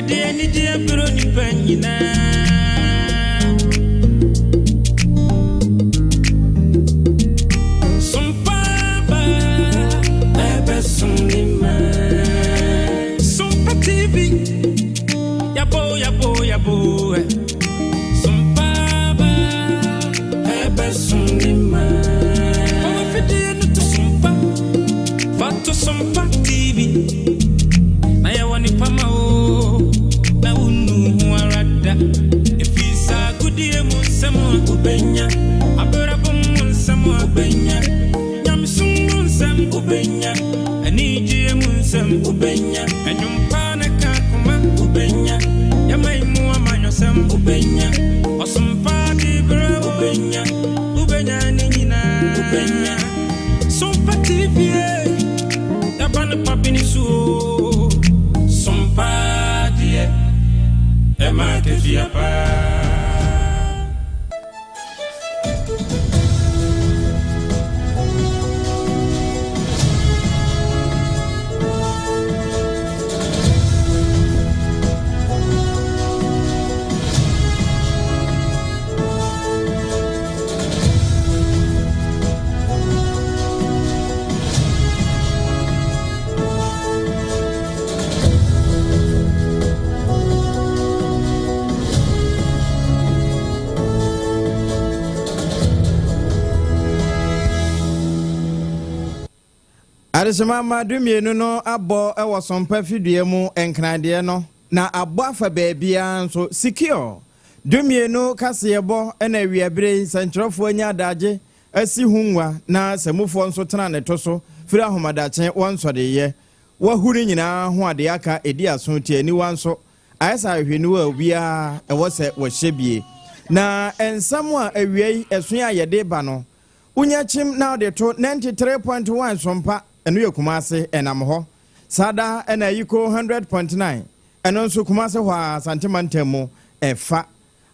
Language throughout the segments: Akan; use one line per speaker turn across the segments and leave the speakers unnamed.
Ede ni dia bro ni panyina. Sompa ba ebe sunima. Sompa TV. Yabo. Sompa ba ebe sunima. Mama fide no to sompa. Vato Sompa TV. Na ya wani pama o. Na unu arada. Ifisa kudie munsemo ubenya. Aberabo munsemo ubenya. Nyamsum munsem ubenya. Anijie munsem ubenya. Enyumpa na kakuma ubenya. Yamaimu amanyosem ubenya. Osumpa dibra ubenya. Ubenya nina ubenya. Sompa TV. Yabana papini su. Sompa die. Ema kefiapa.
Arisema madumienu no abo ewo Sompa fidue mu enknade no na abo afa baabia nso secure dumienu kaseyebo na wiabre santrofo anya adaje asi hunwa na samufo nso tena ne toso firi ahomadache wonsodeye wahuri nyina ho ade aka edi aso tie ni wanso ayesa ahwenu wa obia ewo se wohyebie na ensam a awiei esun ayede ba no unyachim na de to 93.1 Sompa enu yekumase enam ho sada ena yiko 100.9 eno nso kumase hwa santimantemu efa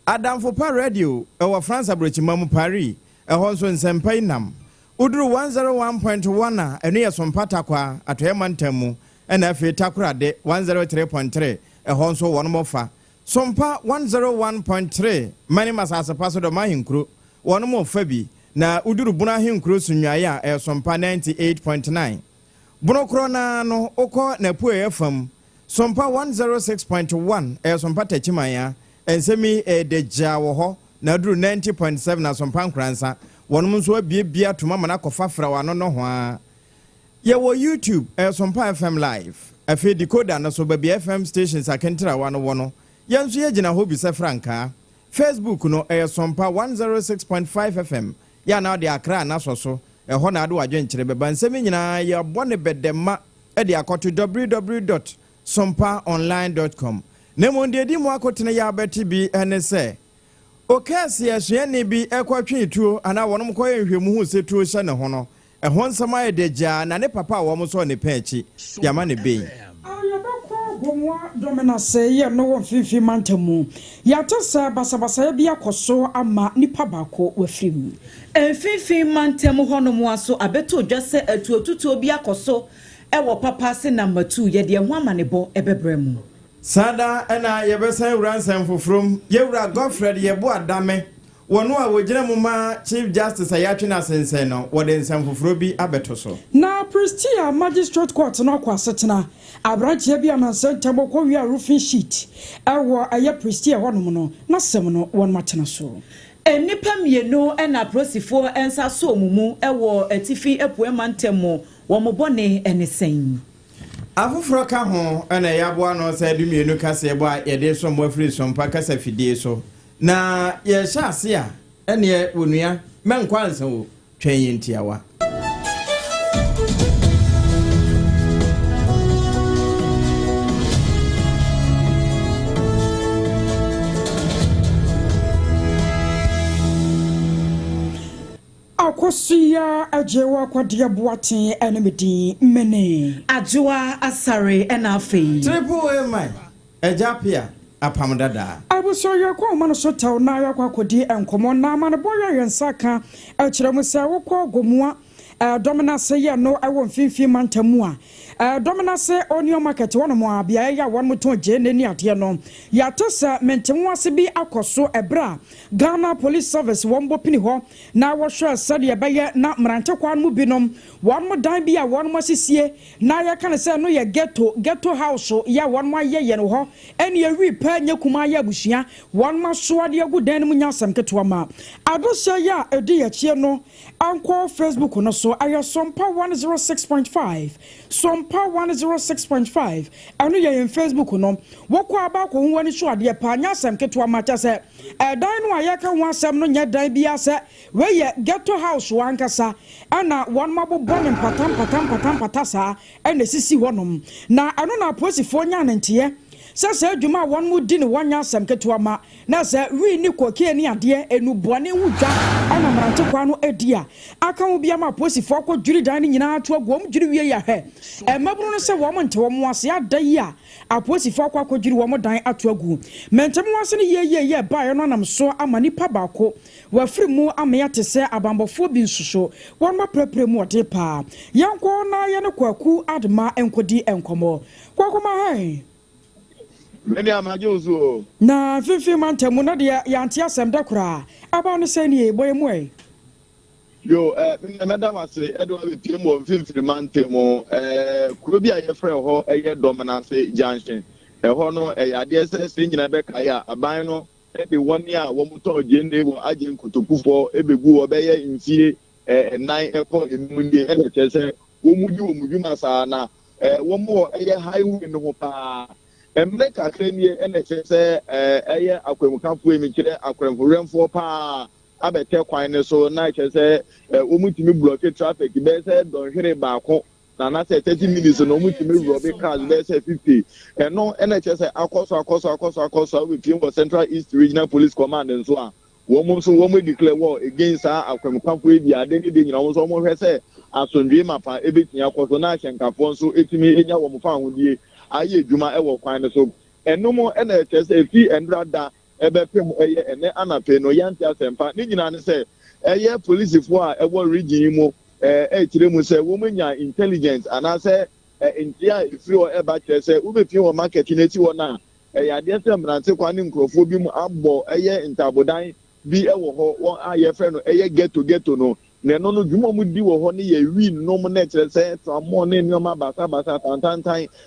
adamfo pa radio ewo France abrochima mu Paris eho nso nsempa inam uduru 101.1 enu ye Sompa takwa atoyemantemu ena afi takurade 103.3 eho nso wonomofa Sompa 101.3 mani masase paso do mahinkru wonomofa bi na uduru buna hinkru sunwaya e Sompa 98.9 buno krona no oko na pue fam Sompa 106.1 e Sompa tachimaya ensemi e deja wo ho na duru 90.7 na Sompa nkransa wonum nso abiebia toma mana kofafra wano no ho a ye wo YouTube e Sompa FM live afi decoder na so babia FM stations akentra wano wono yenso ye gina ho bi se franka Facebook no e Sompa 106.5 FM ya na de akra na soso eho na ade wadwenkyere beba nsemi nyina ya bone bedema e de akoto www.sompaonline.com nemo de di mu akotene ya beti bi ene se okase yasuani bi ekwatwe tuo ana wonom koye hwemu hu se tuo hye ne ho no eho nsama edeja na ne papa wo mo so ne pechi yama ne bei
Gomwa domina se ye no won fifi mantamu ya to sa basabasa bi akoso ama nipa bako wafrim
fifi mantamu honomu aso abeto dwase atuotutu bi akoso ewo papa se number 2 ye de ho amanebo ebebremu
sada ena yebesan uransan fofrom yewura Godfred yebo adame wono a wogina mu ma Chief Justice ayatwe na sensen no wode nsam foforo bi abeto so
na Prestia Magistrate Court no kwa setena abranche bi ananse tabo ko wi roofing sheet ewo aye Prestia honom no na sem no won matena so
enipa mienu ena prosifo ensa so omumu ewo atifi epoema ntemo wo mobone enesen
afoforo ka ho ena yabo no sa dumienu kase ebo a yede so mo afiri Sompa kasa fidie so na ye shase a ene wonua menkwanse wo twen ntiawa
akosia ajewa kwadia boaten enemedi mene
ajewa asare ena afei
triple mai ejapia apamdada
abuso yakwa mano so taw na yakwa kodi enkomo na mano boyo yensaka akiremu se wokọ gomua domina se ye no awo mfimfi mantamu a Dominase Onio Market one more bia ya one mo ton je nani ade no ya to sa mentemu ase bi akoso ebra Ghana Police Service one bo pini ho na wo hwe sade ye beye na mrante kwan mu binom one mo dan bi a one mo sisie na ya kan se no ye ghetto house ya one mo ye no ho ene ye wi pa nya kuma ya busia one mo so ade agu dan mu nya asem keto ma adoso ya edi ye chie no anko Facebook no so ayo SOMPA 106.5 SOMPA 106.5 anu ye in Facebook no woko aba ko woni so ade pa nya asem keto ma cha se dan no ayaka ho asem no nya dan bia se we ye ghetto house wankasa ana one mabo bonin patam patasa ene sisi wonom na anu na posifo nya nantie sasa adwuma one mu di ne wanya asem keto ma na se wi ni kokie ni ade enu bone wudwa ana mrante kwa no edia aka wo bia ma posifo ko dwiri dan ni nyina to agom dwiri wie ya he mabru no se wo mo nte wo mo ase adai a aposifo kwa dwiri wo mo dan ato agu mentem wase ne ye ba no nam so amani pa baako wafiri mu amya te se abambofo bi nsuso won ma prepre mu ode pa yanko na ye ne kwaku adma enkodi enkomo kwakoma hai
Many amajozo.
Na fifi mantemu na de yanti asem da kura aba no se ni boy mu e
Yo madam ase edo be piem wo fifi mantemu kuro bi aye frɛ ho eye dominance junction ho no ade se nyina be kai a aban no be woni a wo muto gende wo agye nkotokufo ebegu wo be ye nfie nan ekɔ emunde ene kyese wo muju masa na wo mo eye highway no ho pa Emeka krenie NHS eye akwemukafo emikire akwemforemfo pa abete kwan ne so na kyese omutimi block traffic be se donhwere baako na say 30 minutes no omutimi rob cars be se 50 no NHS akoso we pim for Central East Regional Police Command nso a wo mo declare war against akwemukafo ebi ade ni de nyina wo so mo hwe se asondwe mapa ebetinya akoso na ahyenkafo nso etimi enya wo mo fa ahodie aye djuma ewo kwan so enomo NHS efi endrada ebepem eye ene anape no yanti asempa ni nyina ne se eye police fo a ewo region mu etire mu se wo menya intelligence ana se entia ifri o eba kire se ubefi wo market neti wo na ade se mrante kwa ni nkrofo bi mu abbo eye ntabodan bi ewo ho won aye frɛ no eye ghetto no ne no dwuma mu di wo ho ne ye wi no mu na kire se tamo ne nyoma basa tantan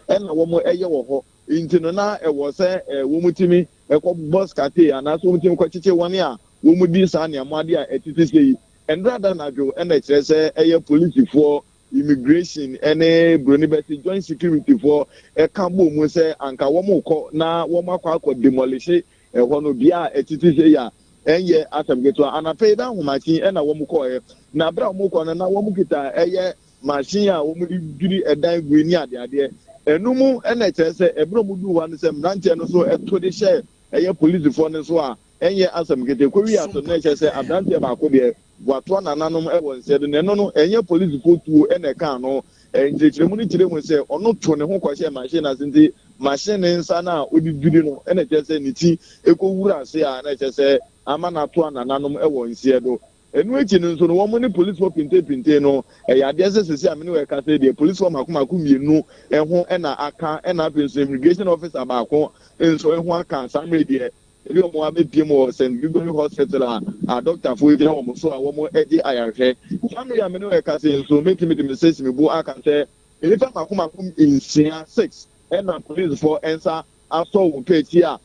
na wo mo eye wo ho intino na ewo se wo mutimi ekɔ boss kate ana so mutimi kɔ chiche woni a wo mu di sa ne amade a etiti sei endrada na dwo na kire se eye police for immigration ene Brunibeti joint security for kambo mu se anka wo mo kɔ na wo makɔ demolish ho no bia etiti sei ya enye atamgeto anape da humachi na wo mu kɔ na bra mo kɔ na wo mu kita eye machine a wo mu di duri edan green ade enumu na kyerese ebro mu du wan se mrante no so eto de hye eye police for ne so a enye asamgete ko wi aso na kyerese abrante ba ko de wato nananom ewo nse de no enye police for tu na ka no nkyeremu ni kyeremu se ono to ne ho ko hye machine na sinti machine nsa na odi duri no na kyerese ni ti ekowura ase a na kyerese ama na to nananom ewo nse do enu echi nso no wo mo ni police for pinte no ade sese amene we ka say the police for makomako mienu eho na aka na penso immigration officer ba ko nso eho aka samre de ebi mo abepie mo St. Gregory Hospital a doctor for ebi wo mo so a wo mo edi ayarhwe samre amene we ka say nso metimi de message me bu aka say ebi fa makomako insia 6 na police for ensa aso wo peti a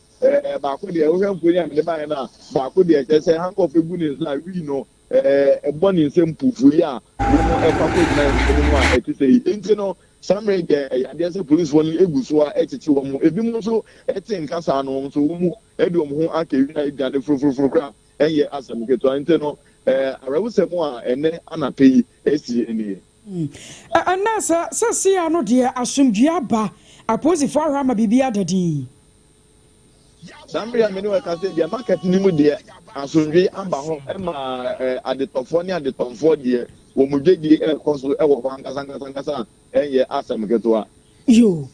ba ko de ehwe mfoni amene ba na ba ko de say handcuff egu ni na we no eboni nsem pufu ya mo ekwapo na nsem wa etise enti no samre ge ade se police won eguso a etiti wo mo ebi mo so eti nkasa no so wo mu edi wo ho aka wi na ide furufuru kra enye asem keto enti no arawusem a ene anape esi eni
anasa sasi ano de asomdua ba aposifo ahama bibia dadi
Samria menu ka say the market ni mu de asonwe amba ho ma adetofo ni adetomfo de wo mudwedi koso e wo kwankasa enye asem keto a
yo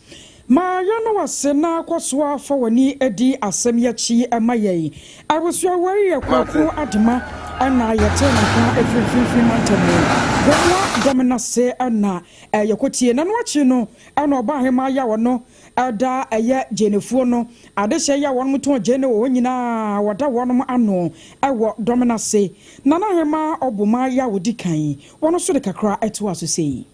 ma ya no wase na kwaso afa wani edi asem ya chi emaye abusu awari yakwako adema ana yete na kwa efififin mantamo gwa dominase ana yakotie na no achi no ana oba hema ya wono ada eye jenefuo no adehye ya won muto jene wo nyina wada won ano ewo dominase na na hema obuma ya wodi kan wono so de kakra eto asosei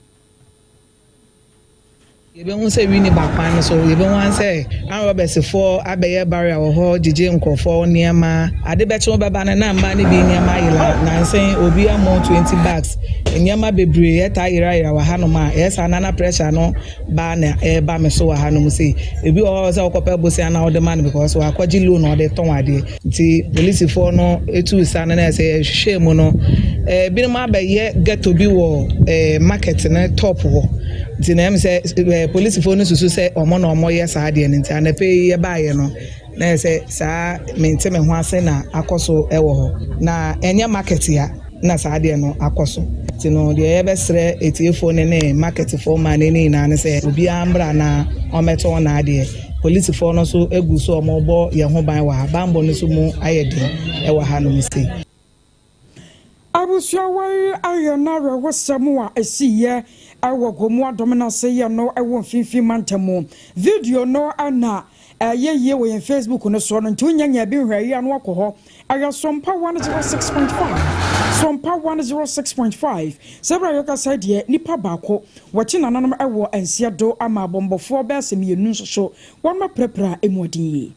You be say we need back so you be wan say an Robert for abeye barrier ho jeje nkofo niema ade be che baba na mba ne bi niema yila na say obi amon 20 bags niema bebre eta yira wa hanom a yes anana pressure no ba na e ba me so wa hanom say ebi o say okopa bosi ana o de man because wa kwaji loan o de ton ade nti police for no etu sa na say hwehwe mu no bi no ma abeye get to be wo market na top wo nti na em say police phone susu say omo na omo ye sa de nti anape ye baaye no na say sa mente me ho ase na akoso ewo ho na enye market ya na sa de no akoso nti no de ye besre etiefo ne market for man ni na say obi ambra na ometo na ade police phone no so egu so omo bo ye ho ban wa bambo no so mu ayede ewo ha no mistake
abusuawari ayonara wasamu a esiye awo gomu adomina sey no ewo fifi mantamo video no ana ye wo Facebook no so no ntunyanya bi hwayi anu akoho aya SOMPA 106.5 SOMPA 106.5 sebra yoka side nipa baako wachi nananom ewo ensia do ama bombofo be asemienu so won ma prepra emodin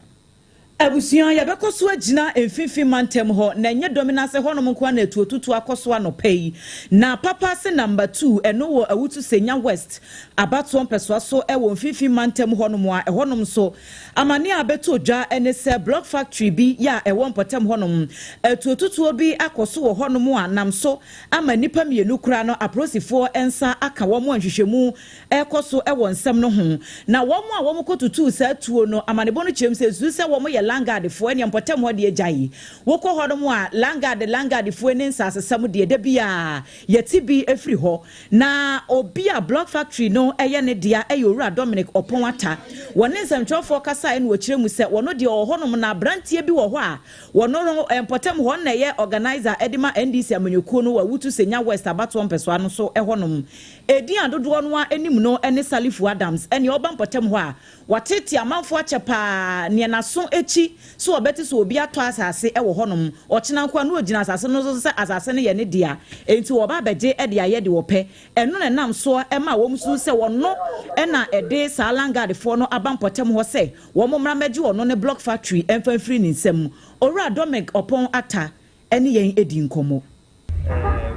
Abusuan ya bekoso agina emfifi mantem ho na enye dominance ho no mko na etuotutu akoso anopai na papa se number 2 eno wo awutu senya west abato mpeso so ewo emfifi mantem ho no mo a ho no so amane abeto odwa ene se block factory bi ya ewo mpotem ho no etuotutu obi akoso wo ho no mo a nam so ama nipa mienu kura no aprosifo ensa aka wo mo anhwehwemu ekoso ewo nsem no ho na wo mo a wo mo kotutu sa tuo no amane bono chemse zu se wo mo langard fo ene mpotem ho de agyayi wokọ hodom a langard fo ene nsasesam de da bia yeti bi efri ho na obi a block factory no eye ne dia eyowura Dominic Oponwata wone nsamtwofo kasa ene wo kiremu se wono de ohonom na brantie bi wo ho a wono mpotem ho na ye organizer edima NDC amanyekuo no wawutu senya west abato mpeso ano so ehonom edi adodo no a enim no ene Salifu Adams ene oba mpotem ho a watete amanfo achepa ne naso echi so obeti so obi ato asase ewo honom ochina kwa no ogina asase no so se asase ne ye ne dia enti wo ba beje e dia ye de wo pe eno ne nam so e ma wo msu se wono e na ede sa langard fo no abampotem ho se wo momra meje wono ne block factory emfa free ni nsem owura Dominic Opon ata ene yen edi nkomo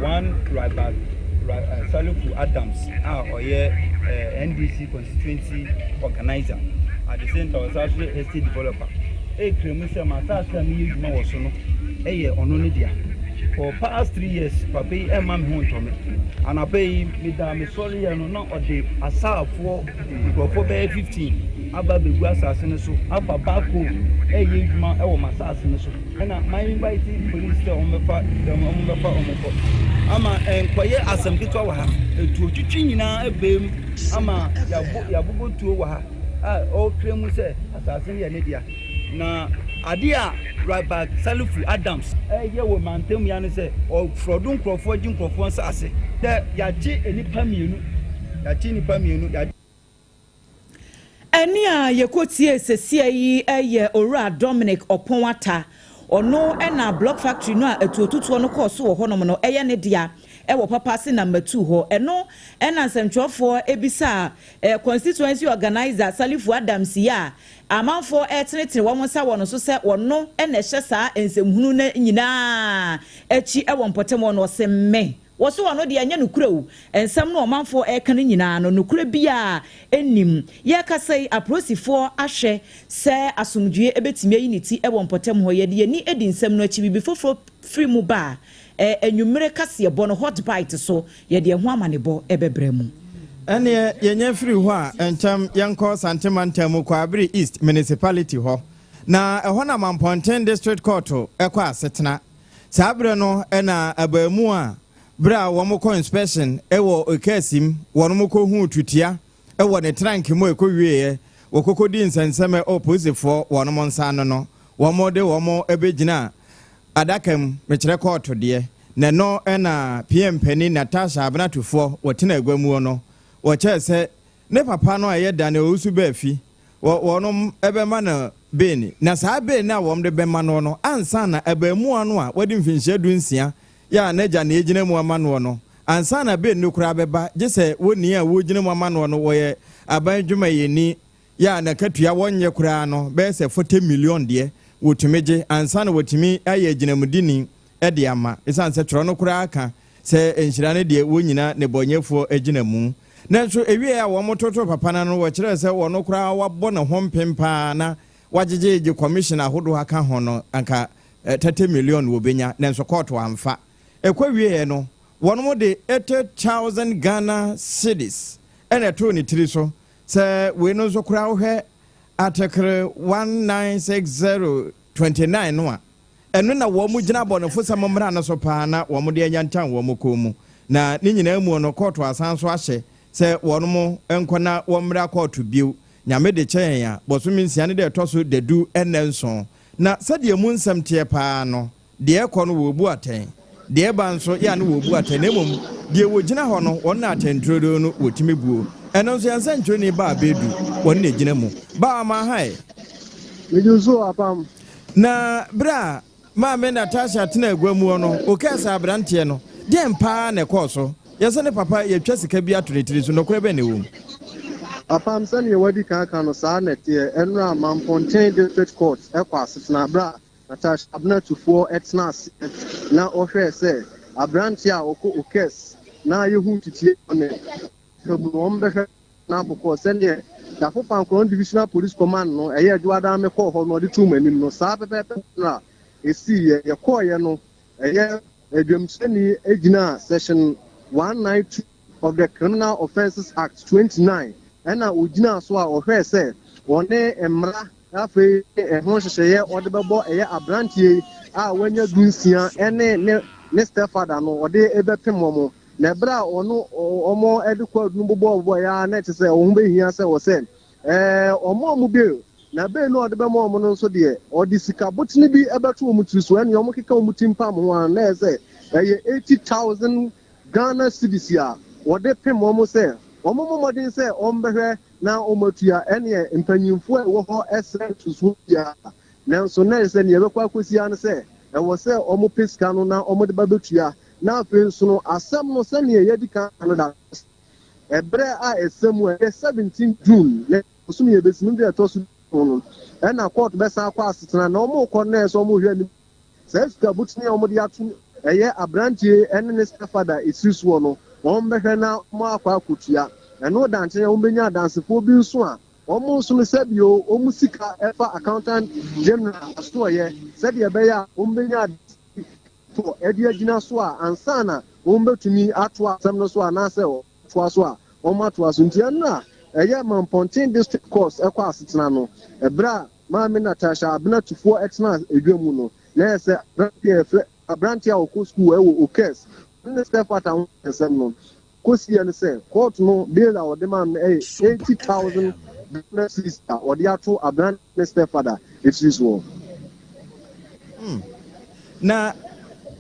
one right back Salifu Adams oye NDC constituency organizer at the center of Sarfo estate developer kremu se masasa mi yuma wo so no ono ne dia for past 3 years papa e ma me ho ntome anapai mi da me sorry no na ode asafo gofo be 15 aba begu asase ne so aba bako yuma wo masase ne so na my invite police to omefa omeko ama enkoye asem kitwa wa ha etuotwitwi nyina ebem ama yabugo tuo wa ha o kremu se asase ne ne dia na adia right back Salifu Adams ye wo mantem ya ne se o frodun krofo jin krofo nsase de yachi enipa mienu ya
eni a yekotie sesia yi eye owura Dominic Oponwata ono na block factory no a etuotutu no course wo honom no eye ne dia ewo papa se number 2 ho eno na nsentwofo ebisa constituency organizer Salifu Adams ya amanfo etenetene wo nsa wo no so se wono na hye saa ensemhunu na nyina echi ewo mpotem no se me wo so wono de anya nukuru ensem no amanfo eka no nyina no nukuru bia enim ye kasai aprosifo ahwe se asomdue ebetimi ayiniti ewo mpotem ho ye de ni edi nsem no achi bibi foforo free mu ba enwumere kase ebo no hot bite so ye de ho amanebo ebebremu
ene yenye free ho a encham yanko santimantam kwa abri east municipality ho na eho na Mamponten district court ekwa asetena sabre no na abamu a bra wo mo inspection ewo okasim wono mo ko hu tutia ewo ne trank mo ekowie wokokodi nsenseme opposite wono monsano no womo de womo ebegina adakam mekire court de na no na PM Penny Natasha Abnatufo wotena agwamu no wo chese ne papa no aye da na osu ba fi wonom ebema na beni na saa beni na wom de bema no ansa na abamu ano a wodi mfinhye dunsia ya na ja na ejina mu amano no ansa na beni no kura beba gese woni a wojina mu amano no wo ye aban dwuma yeni ya na katua wonye kura no be se 40 million de wotumeje ansa na wotimi aye ejinamudini ede ama isanse tro no kura aka se enhyira ne de wonyina ne bonyefo ejinamu nanso ewie a wo mototo papa na no wo kire se wo no kura wabɔ na hompempa na wajejeje commissioner hodo aka hono anka 30 million wo benya nanso court amfa ekwawie no wono mo de 80,000 Ghana cedis ene to ni tiri so se we no so kura wo hwe article 196029 no a eno na wo mu gina bɔ no fo samomra na so pa na wo mo de anyantan wo mo komu na ni nyina mu no court asan so ahye se wono mo enkona wo mra court biu nyame de kyɛn ya bosumi nsiane de toso de du enenson na sɛde mu nsɛm tie paa no de ekɔ no wo bu aten de ba nso ya no wo bu aten na mom de wo gyina hɔ no wɔn na atentro no wotimi buo ɛno nso yansa ntro ni ba abedu wɔn na gyina mu ba ma hai
mejuzo apam
na bra ma me Natasha tena agwamu no okesa abrante no de mpa na ɛkɔ so yɛsɛ ne papa yɛtwa sika bi atoretiri so no kora bɛ ne wo
apam sani wadi kan no saa nete enra Mamponten District Court ekwa asena bra Natasha Abnatufo etna na ohwe se abrante a okes na yehu titie one kabom behwe na boko sene da fofa nkron divisional police command no eye adwada me call ho no de tu manim no saa pepepe na esi ye call ye no eye edwamseni egina section 192 of the Criminal Offences Act 29 ena ojina so a ohwe se one emra afi ho hyehyeye ode bebo eye abrantie a wanya dunsia ene ne stepfather no ode ebepem mo na bra ono omo edikwa dunbobo ya na te se ohun behia se wo se omo mu be na be no ode be mo no nso de ode sika botini bi ebeto omu triso ene omo keka omu timpa mo ho na se eye 80,000 Ghana cedis ya ode pem omo se omo modin se ombehwe na omatua ene empanyimfo e wo ho esre tuso ya na nso na se ne yebekwa kosia ne se e wo se omo peska no na omo de babetua na afi nso no asem no se ne yedika no da ebre a esemu e 17 June ne so me yebesimu de toso no na court besa akwa asetena na omo kɔ na so omo hwɛ ni se ska butini omo de atu eye abrantie ene ne stepfather isiso no ombehwe na mo akwa akutua eno dante ombenya dansefo bi nso a omo nso no sabio omu sika efa accountant general aso ye sabe ebeya ombenya to edi agina so a ansana ombetumi atoa asem no so a na se o toa so a omo atoa so ntia na eye Mamponten District Court ekwa asetena no ebra ma me Natasha Abnatufo etna edwamu no na se abrantia okɔ school ewo okes ne stepfather ho asem no kosia ne se court no bail a ode man 80,000 sister ode ato abran ne stepfather it is war
na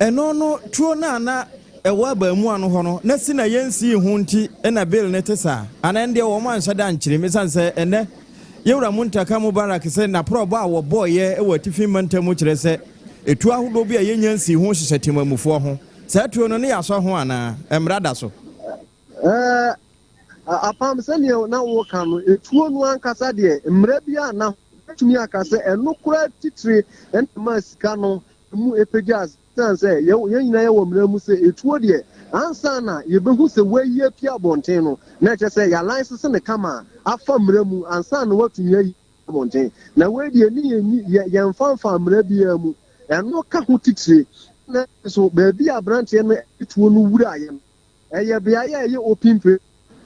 eno no tuo na ewo abamu ano ho no na si na yensi hu nti na bail ne tesa ana nde wo man hyada nkyire mesanse ene yewura muntaka mubarak se na probo a wo boye ewo tifin mantamu kyire se etu ahodo bi a yenyansi hu hyehyɛ temamufo ho saa tuo no ne yaso ho ana emrada so
apam sani na wo kan no etuo no ankasa de mra bia na tumi akase eno kura titire en ma sika no mu epejas sanse ye nyina ye wo mra mu se etuo de ansa na ye behu se wayi apia bonten no na che se ya license ne kama afa mra mu ansa na watumi ayi bonten na we de ni ye mfanfa mra bia mu eno ka ho titire na so baby abrantie no etuo no wura aye eye bia ye opimpe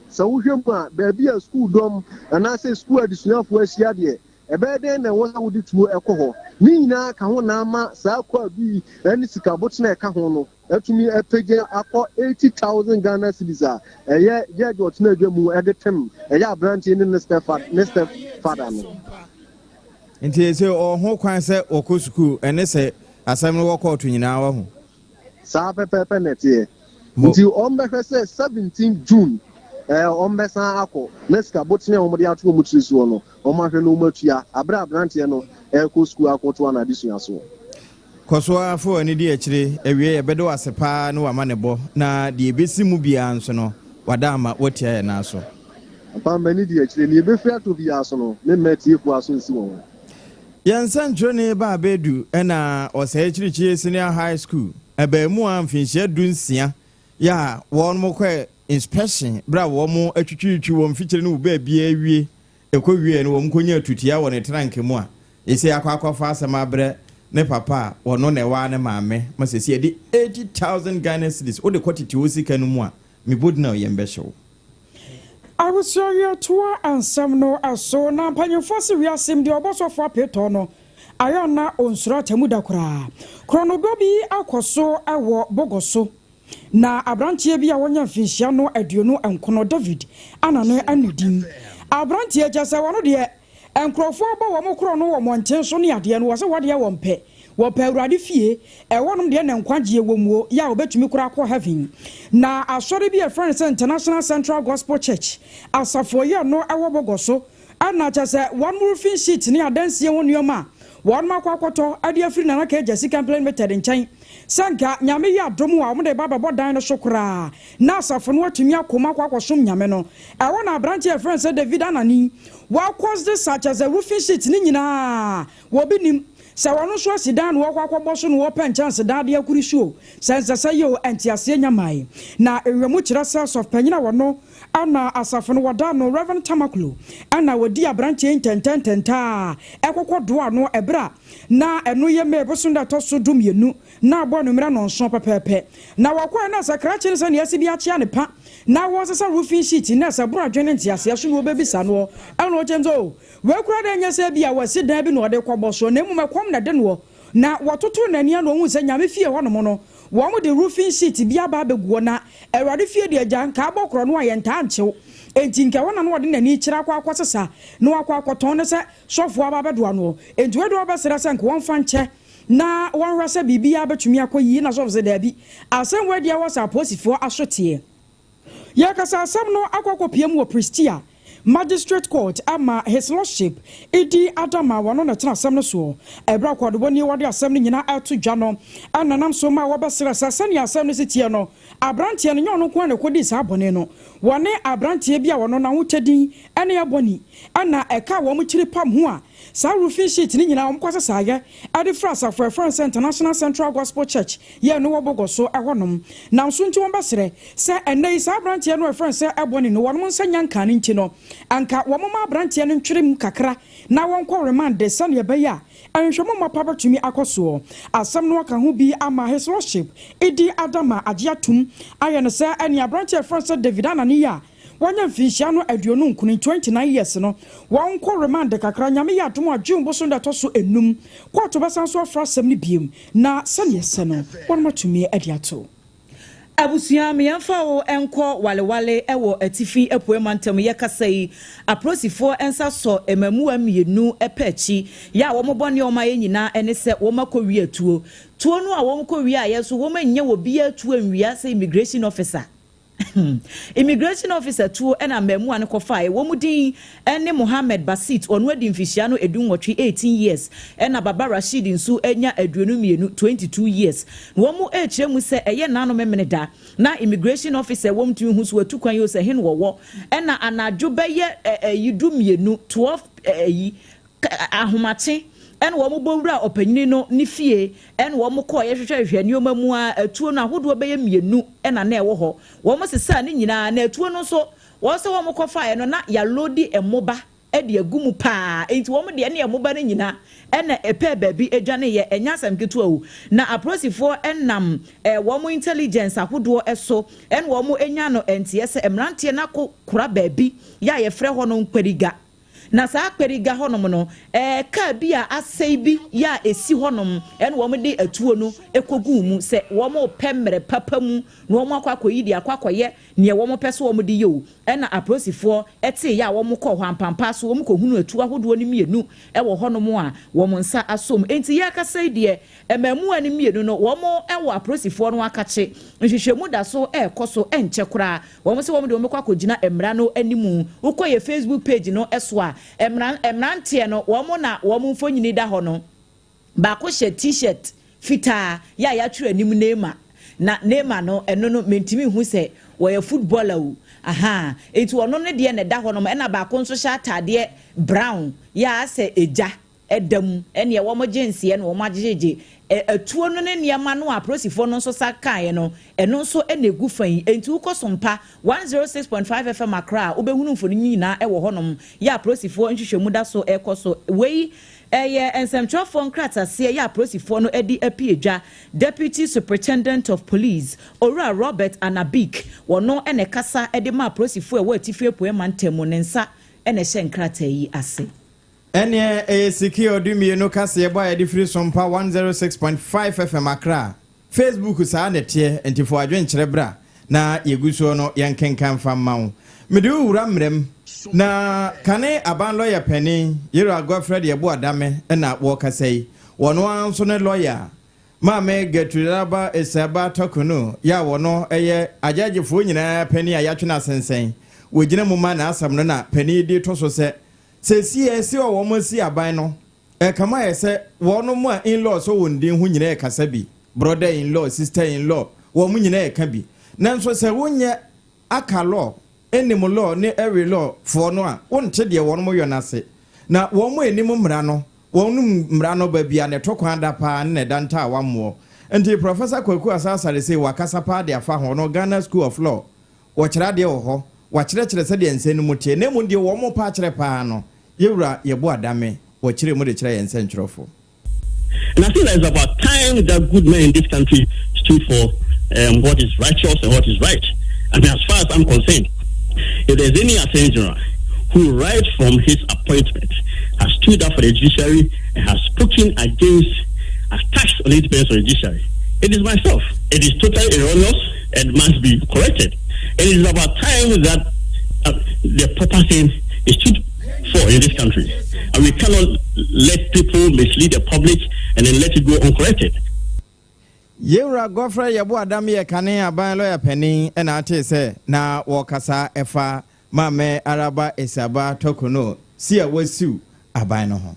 so wo hwem a baby a school dom ana say school adisuafo asia de ebe den na wo sa wo dituo ekoho Nina Kahonama, Sako B, and Sikabotsna Kahono, Etumi Epeja Ako 80,000 Ghana cedis. Yeah, got no at the time, a ya branch in the step father.
Nti ese o ho kwan se okosuku ene se asem no work out nyina wa ho.
Sa pepe net ye. Nti ombe se 17 June. Ombe san ako. Neska botne omde ato mu trisuo no. Omahwe no matua. Abra branch ye no ekosuku akoto na adisua so.
Koso afo ani di akire ewie yebedo asepa no amanebo na de ebesi mu bia nso no wadama wotia ye na so.
Apa mani di akire ni ebefia to bia so no. Me metie fu aso nsi won.
Yansan drone ba bedu ena osehechirichie senior high school ebemu amfinhia dunsia ya won mo kwe inspection bra wo mo atwitwitwi wo mfikyire no ba bia awie ekowie no wo mkonya tutia wo ne trank mu a ese akwafa asema bre ne papa wono ne wa ne maame masesi edi 80,000 Ghana cedis o de kwatiti wo sika no mu a me bodna yembehyew.
I was sure you tour and some no aso na panyefo se wiasem de obosofo apeto no ayona onsura temuda kura kronodobi akoso ewo bogoso na abrantie bi a wonya mfinhia no aduonu enkono David anane anedin abrantie jase wono de enkrofo bo wo mokro no wo monten so ne ade no wo se wode wo mpe wo pa urade fie wonom de na nkwagie wo muo ya obetumi kura akọ heaven na asori bi a friends International Central Gospel Church asafo ye no ewo bogoso ana chase one roofing sheet ni adansie ho nioma one makwakoto ade afiri na ka ejasi campaign meted nchen sanka nyame ya dom wa omde baba bodan no sokora na asafo no atumi akoma kwakosom nyame no ewo na branch a friends David anani wa cause this such as a roofing sheet ni nyina wo binim sa wonu so sidan wo kwakwo so no wo pen chance da de akuri show sense say yo antiase nyamai na ewemu kire self of panyina wono ana asafo no wada no Reverend Tamaklo ana wodi abranche intentententa ekokwo do ano ebra na eno ye mebosunda to so dum yenu na abo no mira no nso pepepe na wakwa na sakrache ne sane yasi bi achia ne pa na wo sesa roofing sheet na sabro adwene ntiase so no bebisa no eno chenzo we kura de nyese bia wasi dan bi no de kwobso na emu mekom na de no na watoto nani ano hu se nyame fie ho no mo no wo mo de roofing sheet bia ba beguo na ewade fie de agya nka abokro no ayenta anchew enti nka wona no de nani kira kwa akwasesa no akwakoton ne se sofo aba bedo ano enti we do obesere se nka won fa nche na won rasa bibia betumi akoyi na sofo se da bi asem we dia wasa posifo asotie ya kasa asem no akwakopiem wo Pristia Magistrate Court ama His Lordship Idi Adama wano na tena asem no so ebra kwadoboni wade asem no nyina atu dwa no ananam so ma wobesere sasane asem no sitie no abrantie no nyono kwa ne kodi sa abone no wone abrantie bia wono na hotedin ene aboni ana eka wo mu kiri pam ho a sa roofing sheet ni nyina omkwasa saye ade frasa for France International Central Gospel Church ye no wobogoso ehonom na nso nti wombesere se enei sa abrantie no France aboni no wono nsanya nka ne nti no anka wo mama abrantie no ntwerem kakra na wonko remand de sane beya anhwemo mapa batumi akoso asem no aka ho bi ama His Lordship Idi Adama agiatum ayene se eni abrantie France David anani ya wanya mfinhia no aduonu nkuni 29 years no wonko remand kakra nyame ya atom adwum boso nda toso enum kwato besan so afra asem ni biem na sane yese no won matumi adiato
abusuya meyamfa wo enko walewale ewo atifi epoemantem yekasai aprosifo ensa so emamu amienu epachi ya wo mobone o ma yenyina ene se wo makowi atuo tuo no a wo makowi a yeso wo manye wo bia atuo anwia se immigration officer immigration officer tuo ena memu ane kofae wo mudin ene Mohammed Basit onu adi mfihia no edun wotwe 18 years ena Baba Rashid nsu enya aduonu mienu 22 years wo mu echire mu se eye nano memene da na immigration officer wo mtumi hu so atukwan yo se hin wo ena anadwo beye yidu mienu 12 ahomache en wo mo bowura opanyini no ni fie en wo mo ko ye hwehwehwe nioma mu a atuo no ahodo be ye mienu ena na ewo ho wo mo sesa ni nyina na atuo no so wo se wo mo kofa no na ya lodi emoba e de agumu pa enti wo mo de na emoba ni nyina ena epe baabi edwane ye enya samketu awu na aprosifo enam wo mo intelligence ahodo eso en wo mo enya no enti ese emrante na kura baabi ya ye frɛ ho no nkwariga na saa akperiga honom no ka bia asei bi ya esi honom ene wo de atuo no ekogu mu se wo mo pemre papa mu na wo akwakoyi di akwakoye ne wo mo pese wo mo di yo ena aprosifo ete ya wo mo kɔ hwampampa so wo mo kɔ hunu atu ahodo ne mienu e wo honom a wo mo nsa asom enti ya kasai de emamu ani mienu no wo mo e wo aprosifo no akache nhwehwemu da so ekoso enche kora wo mo se wo mo de wo mo kwakogina emra no animu ukɔ ye Facebook page no eso a emrante no wo mo na wo mo mfonyini da ho no ba ko hye t-shirt fita ya twere anim na nema no eno no mentimi hu se wo ye footballer o aha eti ono ne de ne da ho no na ba ko nso hye atade brown ya se eja edam ene wo mo gensie no wo mo ajejeje atuo no ne niema no aprosifo no nso sakae no eno nso enegu fan enti uko SOMPA 106.5 FM Accra ubehunu mfoni nyina e wo honom ya aprosifo nhwehwemu da so ekoso wei ensemtrofo nkratase ya aprosifo no edi apiedwa Deputy Superintendent of Police Ora Robert Anabik wono ene kasa edi ma aprosifo e wo atifie poema ntemu ne nsa ene hye nkrata yi ase
ene secure dumienu kase boy edi free SOMPA 106.5 FM Accra Facebook sa na tie entifo adwenkyere bra na yeguso no yankenkan famma mede wura mrem na kane aban lawyer penny yero Godfred yebo adame na wo kasai wono anso ne lawyer Mame Getraba Esaba Tokuno ya wono eye ajajefo nyina penny ayatwena sensen wogina mu ma na asam no na penny di to so se esi o wo si aban no kama ese wono mu in-law so wondin hu nyina kasa bi brother in-law sister in-law wo mu nyina ka bi nanso se wonye aka law enim law ne every law for no a wonte de wono mo yonase na wo mo enim mra no wono mra no ba bia ne tokwan da pa ne danta awamo enti Professor Kwaku Asasare say wakasa pa de afa ho no Ghana School of Law wo kira de wo ho wa kire se de ense no mutie ne mu de wo mo pa kire pa no yewura yebo adame wo kire mu de kire ense ntrofo.
And I think it's about time that good men in this country stood for what is righteous and what is right. I mean, as far as I'm concerned, if there's any attorney general who, right from his appointment, has stood up for the judiciary and has spoken against attacks on the independence of the judiciary, it is myself. It is totally erroneous and must be corrected. And it is about time that the proper thing is stood for in this country. And we cannot let people mislead the public and then let it go uncorrected.
Yewra Godfrey yebo adam ye kane aban lawyer penny na ate se na wokasa efa mame araba esaba tokuno si a wasiu aban no ho.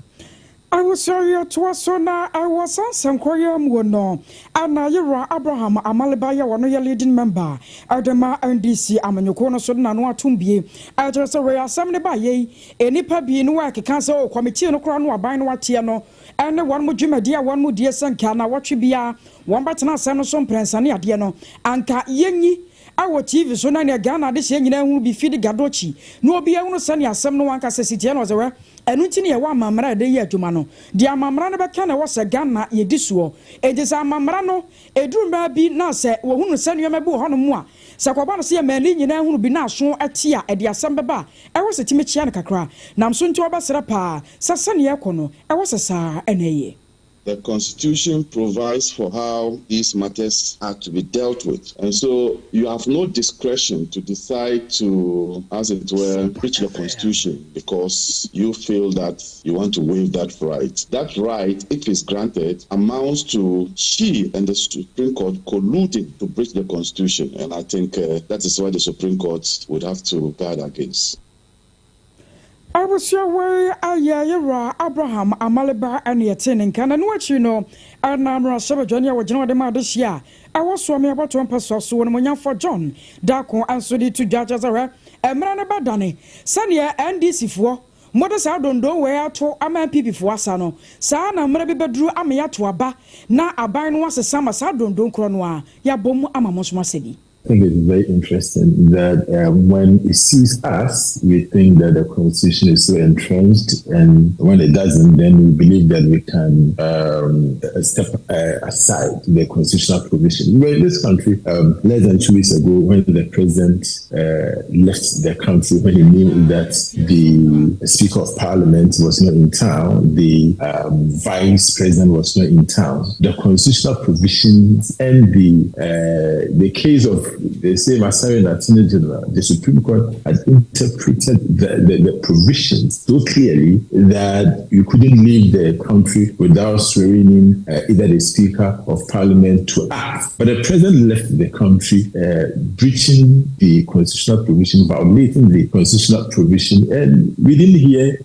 I was sorry to us so now I was some Korean no and Yewra Abraham Amalibaya one of your leading member Adama NDC Amanyoko so na no atumbi I just say assembly by ye any pabi no work council committee no kra no aban no atie no and one mo dwumadia one mo die sanka na watwe bia one batena asem no so mprensane ade no anka yenyi awo TV so na ne Ghana de hye nyina hu bi fidi gadochi no obi ehunu sane asem no wanka sesitie no zewe enu ntini ye wa mamra de ye adwuma no de amamra no beka na wo se Ghana ye disuo ejisa amamra no eduruma bi na se wo hunu sane yo mebu ho no mu a se kwaba no se ye mani nyina hunu bi na aso atia e de asem beba e wo se timi chia no kakra nam so nti obasra pa sasane ye kono e wo se saa eneye.
The Constitution provides for how these matters are to be dealt with. And so you have no discretion to decide to, as it were, breach the Constitution because you feel that you want to waive that right. That right, if it's granted, amounts to she and the Supreme Court colluding to breach the Constitution. And I think that is what the Supreme Court would have to guard against.
I was your way, Yewra Abraham Amaliba and Yatin and Canon, what you know, and I'm Rasha Jonia, what you know, the man this year. I was swimming about 1 person, so when you're for John, Darko answered to Judge Azara, and Marana Badani, Sanya and DC for. Mothers I don't know where to a man people for Sano. Sana maybe bedrew Amia to a bar. Now a bine was a summer, so don't cronwa. Ya bom Amamos Masedi.
think it's very interesting that when it sees us, we think that the Constitution is so entrenched, and when it doesn't, then we believe that we can step aside the constitutional provision. But in this country, less than 2 weeks ago, when the president left the country, when he knew that the Speaker of Parliament was not in town, the Vice President was not in town, the constitutional provisions and the case of the same Asari Attorney General, the Supreme Court has interpreted the provisions so clearly that you couldn't leave the country without swearing in either the Speaker of Parliament to act. But the President left the country breaching the constitutional provision, violating the constitutional provision, and we didn't hear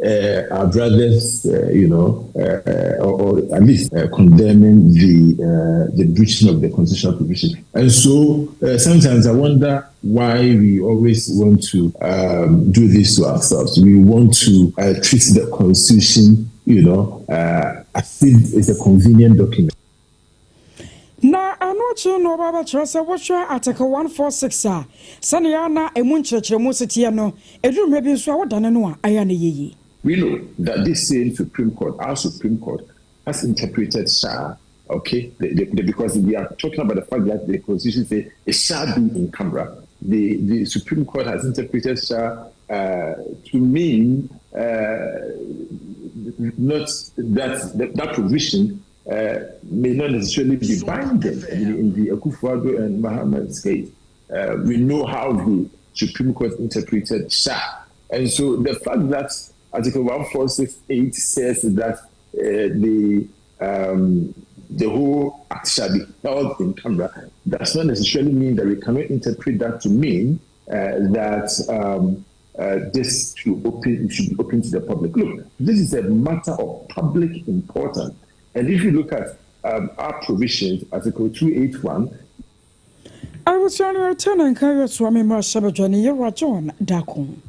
our brothers, or at least condemning the breaching of the constitutional provision. And so sometimes I wonder why we always want to do this to ourselves. We want to treat the Constitution, as if it's a convenient document.
Na anoche no baba chose wohwe article 146 a sane na emu nkyerkyeremu setie no edum bi nso a wodane no a aya na yeyi. We
know that this same Supreme Court, our Supreme Court, has interpreted SHA, okay? Because we are talking about the fact that the Constitution says it shall be in camera. The Supreme Court has interpreted SHA to mean not that provision may not necessarily be binding in the Akufo-Addo and Mohammed's case. We know how the Supreme Court interpreted SHA. And so the fact that Article 146.8 says that the whole act shall be held in camera does not necessarily mean that we cannot interpret that to mean that this should be open to the public. Look, this is a matter of public importance. And if you look at our provisions, Article 281,
I was trying to encourage Swami Mashabajani, you were John Dakon.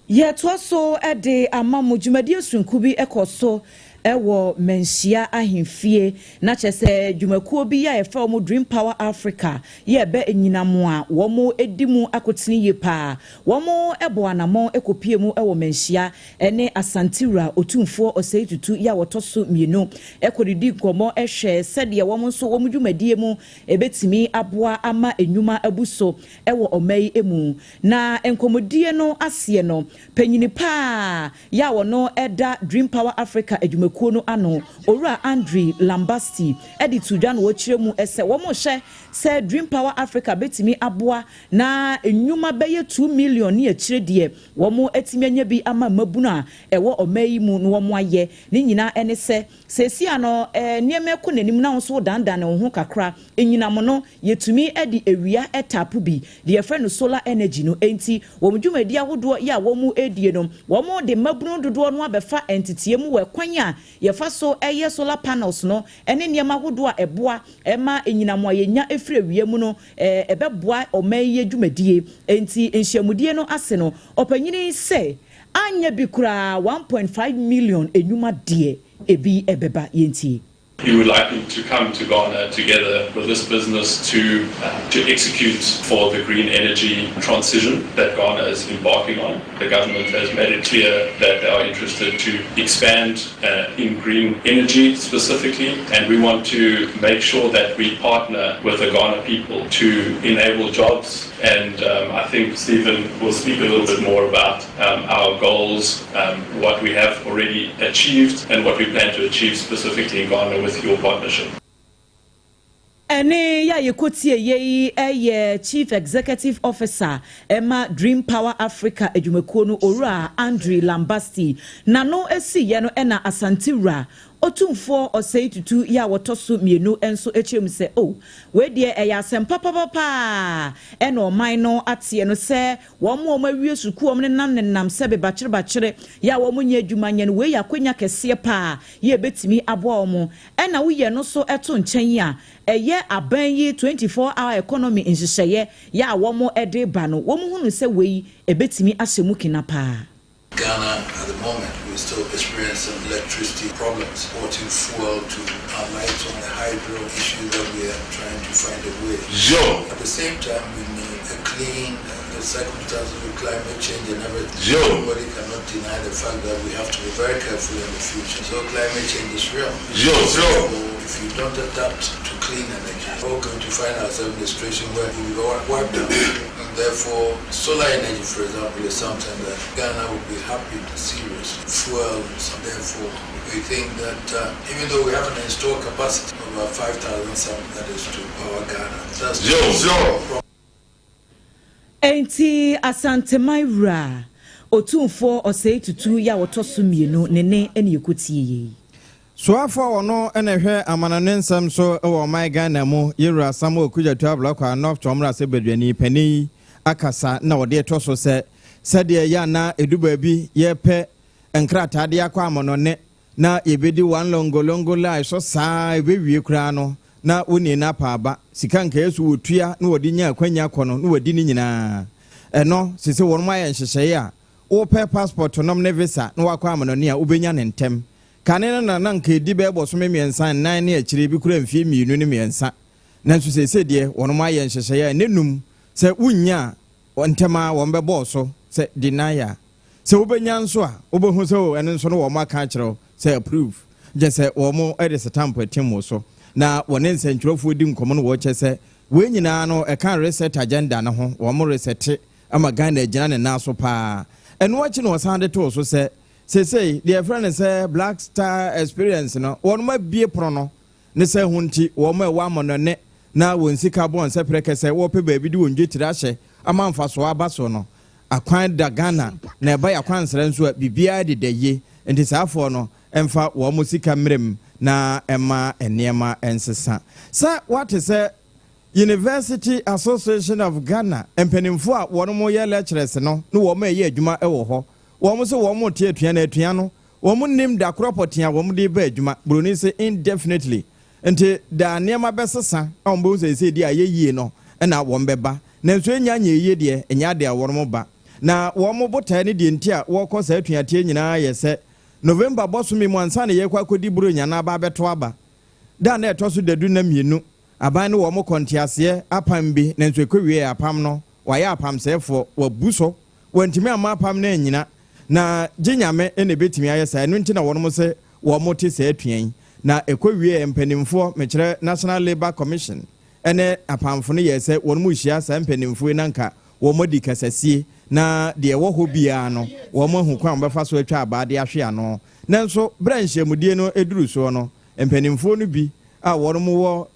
Yet was so at the Amamu Jumadia Sunkubi Ekoso. Ewo mensia ahemfie na chese dwumakuo bi ya efa mo Dream Power Africa ye be enyinamo a wo mo edimu akotini ye pa wo mo ebo anamo ekopie mu ewo mensia ene asantiwura otumfo oseitutu ya wotoso mienu ekodidi komo ehwe sede wo mo nso wo mo dwumadie mu ebetimi aboa ama enyuma abuso ewo omai emu na enkomodie no ase no panyini pa ya wo no eda Dream Power Africa edwumakuo no ano owura Andre Lambasti editu dwan wo kiremu ese wo mo hye se Dream Power Africa betimi aboa na enyuma beye 2 million ne akire de wo mo etimi anya bi ama mabuna ewo omayi mu no wo mo aye ne nyina ene se sesia no nieme ko nanim na so dandan ne ho kakra enyina mo no yetumi edi ewia etapu bi de efre no solar energy no enti wo mo dwumadi ahodo ya wo mo edie no wo mo de mabunu dodo no abefa entity mu we kwanya yefa so eye solar panels no ene niema ahodo a eboa ema enyina mo yenya efre wie mu no ebeboa omayi dwumadie enti enhyiamudie no ase no opanyini se anya bi kura 1.5 million enyuma de ebi ebeba yenti.
We would like to come to Ghana together with this business to execute for the green energy transition that Ghana is embarking on. The government has made it clear that they are interested to expand in green energy specifically, and we want to make sure that we partner with the Ghana people to enable jobs. And I think Stephen will speak a little bit more about our goals, what we have already achieved, and what we plan to achieve specifically in Ghana with your partnership.
Ene ya yekotie ye Chief Executive Officer Emma Dream Power Africa edwumakuo no owura Andre Lambasti na no esi ye no ena asantiwura otumfo oseitutu ya wotoso mienu enso echem se we de eya sempa papa ena oman no atie no se wo mo mawie suku om ne nam se be bachire ya wo mo nya adwuma nya no we ya kwanya kese pa ye betimi aboa omo ena wo ye no so eto nchen a eye aban yi 24-hour economy nhyehyeye ya wo mo ede ba no wo mo hunu se we ebetimi ahyemu kina pa.
Ghana, at the moment, we're still experiencing electricity problems, importing fuel to our lights on the hydro issue that we are trying to find a way. At the same time, we need a clean, the circumstances with climate change and everything. Nobody cannot deny the fact that we have to be very careful in the future. So climate change is real. So if you don't adapt to clean energy, we're going to find ourselves in a situation where we will wipe out. Therefore, solar energy, for example, is something that Ghana would be happy to see as fuel. So therefore, we think that even though we have an installed capacity of about 5,000 something, that is to power Ghana. That's
Enti Asante Maira Otumfo Osei Tutu ya wotoso mienu nene ene yokotie.
Soafo ono ene hwe amananensam so ewo my Ghana mu yewura samo okuja twabla kwa north tomra se bedwani pani akasa na wode etoso se de ya na eduba bi yepe enkrata de akwa amonone na yebedi wan longo lai so saa ebewie kura no na woni na paaba sika nka yesu wotua na wodi nya akwanya kono na wodi ni nyina eno sese wonma ya nhyehyeye a wo pe passport nom ne visa na wakwa amonone a ubenya ne ntem kane na nka edi be boso me miensa nan ne akire bi kura mfie mienu ne miensa nanso sese de wonma ya nhyehyeye nenum se unya ontema wonbe boso se denial se ubenya nso a obehu se o ene nso no wo maka kire se approve je se wo mo ede stamp etimo so na wone nsentwerofo di nkomo no wo chese we nyina no e kan reset agenda no ho wo mo reset ama Ghana agina ne naso pa eno achi no sande to so se say the friend say Black Star experience no won ma bie pro no ne se hunti wo ma wa mono ne na won sika bon se preke se wo pe ba bi di wonje tira hye ama mfa so aba so no akwan da Ghana na e ba ya kwan sere nso bibia de daye enti saafo no emfa wo mo sika mrem na ema enema ensesa sa what is University Association of Ghana empenimfo a wo mo ye lecturers no wo ma ye adwuma ewo ho wo so wo mo tie atua na atua no wo mo nim da kropotia wo mo de ba adwuma broni se indefinitely enti da niema besesa a wo bo se di ayeyie no na wo mbeba na nso enya ye de enya de wo mo ba na wo mo bota ne de ntia wo ko sa atua tie nyina ye se November bosomi mu ansa na ye kwa kodi buru nya na ba beto aba da na etoso dadu na mienu aban no wo mo kontiase apam bi na nso ekwie apam no wa ya apam sefo wa buso wantimi ama apam na nyina na ginyame ene betimi ayesa enu nti na wo mo se wo mo te se atuan na ekwie empanimfo mekire National Labour Commission ene apamfo no ye se wo mo hia sa empanimfo nanka wo mo di kasasie na de wo ho bia no wo mo hu kwan befa so atwa abaade ahwe ano nanso branche mudie no eduru so no empanimfo no bi a wo mo wo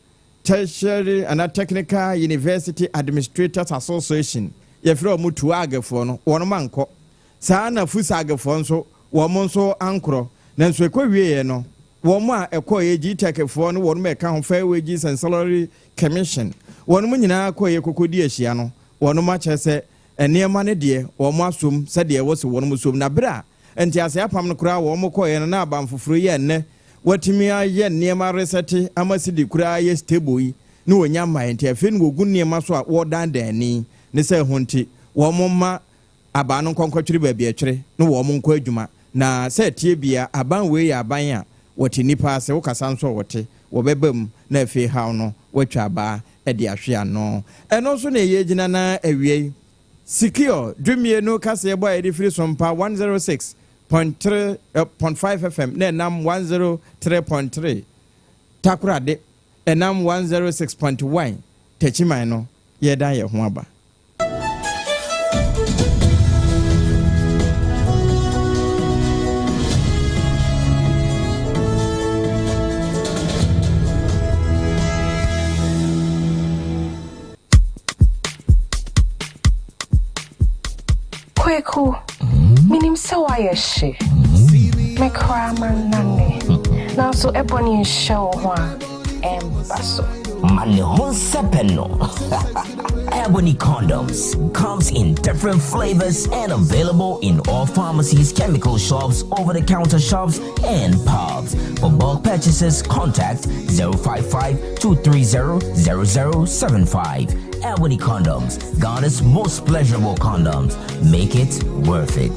Tertiary and Technical University Administrators Association ye fro mo tu agefo no wo manko saa na fusa agefo nso wo mo nso ankro nanso ekwawie no wo mo a ekoye GTech-fo no wo mo eka ho Fair Wages and Salary Commission wo mo nyina akoye kokodi ahia no wo mo achese enema ne de wo mo asom se de wo se wo mo som na bra enti ase apam no kura wo mo koye no na abamfoforo ye enne watimi aye enema reseti amasidi kura ye stable yi no wonya ma enti afi no wogu enema so a wo dan dani ne se honti wo mo ma aba no konkotwiri ba bi atwere no wo mo nko adwuma na se tie bia aban we ya aban a wote nipa ase wo kasa nso wote wo bebam na afi haw no watwa ba e de ahwe ano eno so na ye gina na awie secure dwimie no kase boy e de free SOMPA 106.5 FM na nam 103.3 takurade enam 106.1 techiman no ye da ye ho aba
Kweku, minim se wa yeshe. Me cry man nane. Now so ebony show one embasso.
Mane hon sepeno. Ebony condoms comes in different flavors and available in all pharmacies, chemical shops, over-the-counter shops, and pubs. For bulk purchases, contact 055-230-0075. Ebony Condoms, Ghana's most pleasurable condoms. Make it worth it.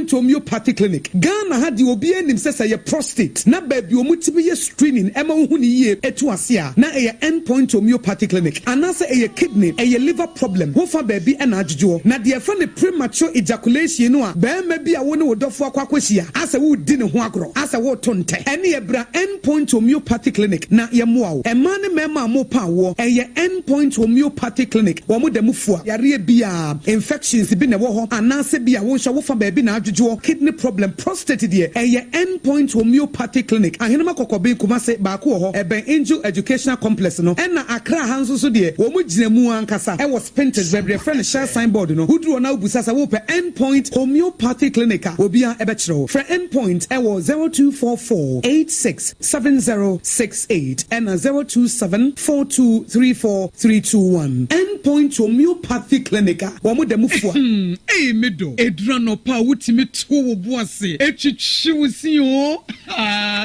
Endpoint Homeopathy Clinic. Ghana had the obi enim say prostate. Na baby omutibi screening ema hu ni ye etu asia. Na Endpoint Homeopathy Clinic. Anase kidney, liver problem. Wo fa baby ena adjujo. Na de fa ne premature ejaculation no a be ma bi a wo ne wodofo akwakwahia. Asa wo di ne ho agro. Asa wo tonte. Ene ye bra Endpoint Homeopathy Clinic na ye moa wo. Ema ne mema mo pa wo. Endpoint Homeopathy Clinic. Wo mo dem fua. Yare bia infections bi ne wo ho. Anase bia wo hwa wo fa baby na adjujo. Kidney problem, prostate de. Endpoint Homeopathy Clinic. Ahenema kokobe kumase ba ko ho. Eben Angel Educational Complex no. Ena Accra hanso so de. Wo mo gina mu ankasa. E was painted very friend share signboard no. Who do na ubusasa wo pe Endpoint Homeopathy Clinic. Obia ebechro. For Endpoint e was 0244867068 and 0274234321. Endpoint Homeopathy Clinic. Wo mo dem fua.
Eh medo. Edrano pa wutimi to wo boase. Echichiwusi o.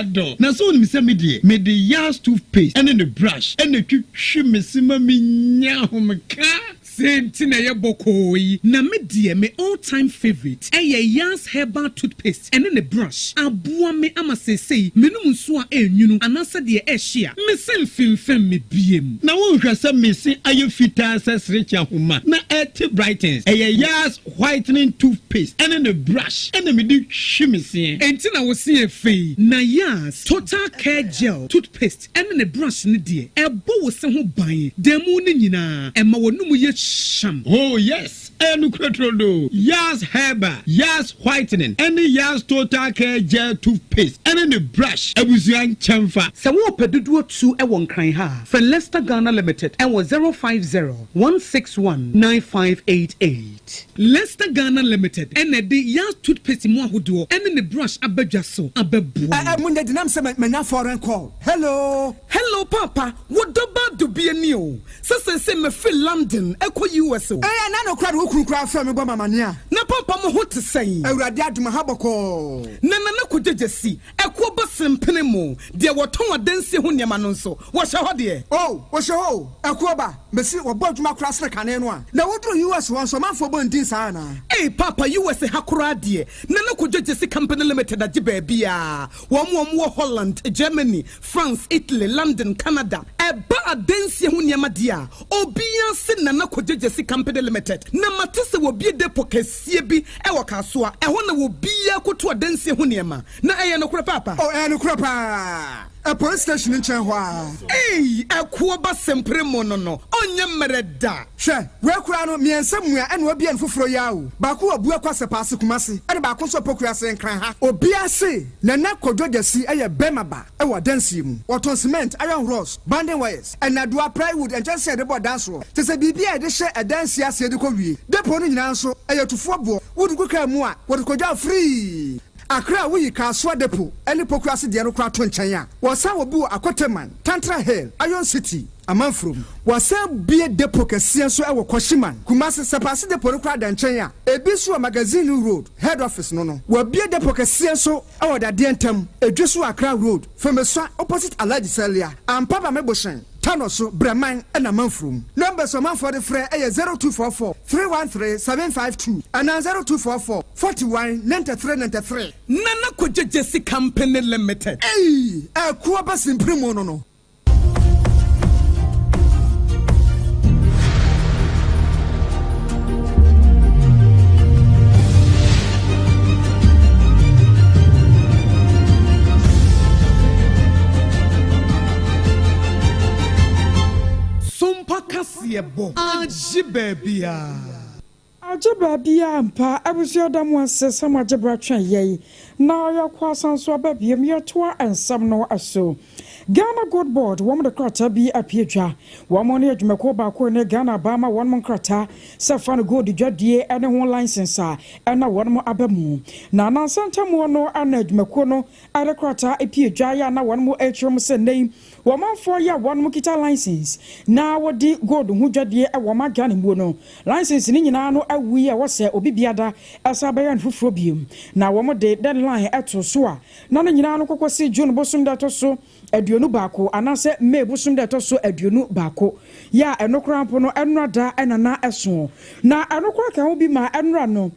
Do. Na so ni se me de yas toothpaste and the brush and the twitwi mesima minya homka. Sentina ye bokoi na me die me all time favorite Yas herbal toothpaste and then the brush aboa me ama sesei menum nso a enwunu anasa de ehia me senfimfem me biem na wo hwɛ sɛ me se aye fita sesrecha homa na et brightens Yas whitening toothpaste and then the brush and me di hwi me se entina wo se efei na Yas total care gel toothpaste and then the brush ne die ebo wo se ho ban demu ne nyina ema wonum ye sham. Oh yes, and Cretrodo, Yas Herbal, Yas Whitening, and the Yas Total Care Gel Toothpaste, and then the brush. I was young chamfa.
Sawo pedudu tu e won kan ha. For Leicester Ghana Limited, and was 050-161-9588.
Leicester Ghana Limited, and the Yas Toothpaste mo ahodo, and then the brush abedwaso abebu.
Munde dinam se mena foreign call. Hello papa, what about to be a new? Se me feel London, US. Na no crowd who crowd from me mama nia. Na papa mo ho te say. Awurade aduma haboko. Na ko jejesi. Ekwo basem penemo. De woton adanse ho niam no nso. Wo hye ho de. Oh, wo hye ho. Ekwo ba. Mesi wo boduma kra sre kane no a. Na wodro US won so manfo bondin sa na. Eh papa US hakura de. Na ko jejesi company limited age ba bia. Wo Holland, Germany, France, Italy, London, Canada. Eba adanse ho niam de a. Obia se na ko jejesi company limited na matese wo bie depo kasie bi e wo kaso a ho na wo bia koto adanse ho niema na eye no kura papa no kura pa a police station in Chenhua. Hey, a kuoba sempre mono. Onye mereda. She, we kura no miensamua and we be en fufro yawo. Baku abua kwase paase kumase. And baku so pokura se nkran ha. Obia se na na kodo desi eye bemaba e wa dance mu. Waton cement, iron rods, banding wires, and na dua plywood and just say the board dance ro. Te se bibia e de she e dance ya se de ko wie. Depo no nyina so eye tufo bo. Wodu kuka mu a, wodu koja free. Akra we kaswa depo eni pokrasi de no kra to nchen a wasa wo bi akoteman Tantra Hill Iron City amanfrom wasa bie depo kase so e wo Koshiman Kumasi sepase depo no kra da nchen a ebi so magazine road head office no wa bie depo kase so e wo da de ntam edweso Akra road femeso opposite Alhaji Salia ampaba meboshen Tanoso Breman and Amanfrum. Numbers of for the fray 0244 313 752 and 0244 41 93 Nana Kujesi Company Limited. Hey, a Kuabas in Primono.
Ajibabia mpa abusia damu asesa majibra twen ye na yakwa sanso ababiem yetoa ensam no aso Ghana God Board wom de krata bi apiedwa wom ne adwumako ba ko ne Ghana Bama wom krata safan gold dwadie ene ho license a ena wom abamu na nansantam no ana adwumako no are krata apiedwa ya na wom etrum se nei womanfo ya wom kita license na wodi gold hu dwadie e wom Ghana mu no license ni nyina no awi ya wose obibiada asabayan fufuro biem na wom de deadline eto so a na nyina no kokosi June bosum da to so aduonu baako anase May bosum da to so aduonu baako ya enokrampo no enrada enana eso na enokra ka ho bi ma enra no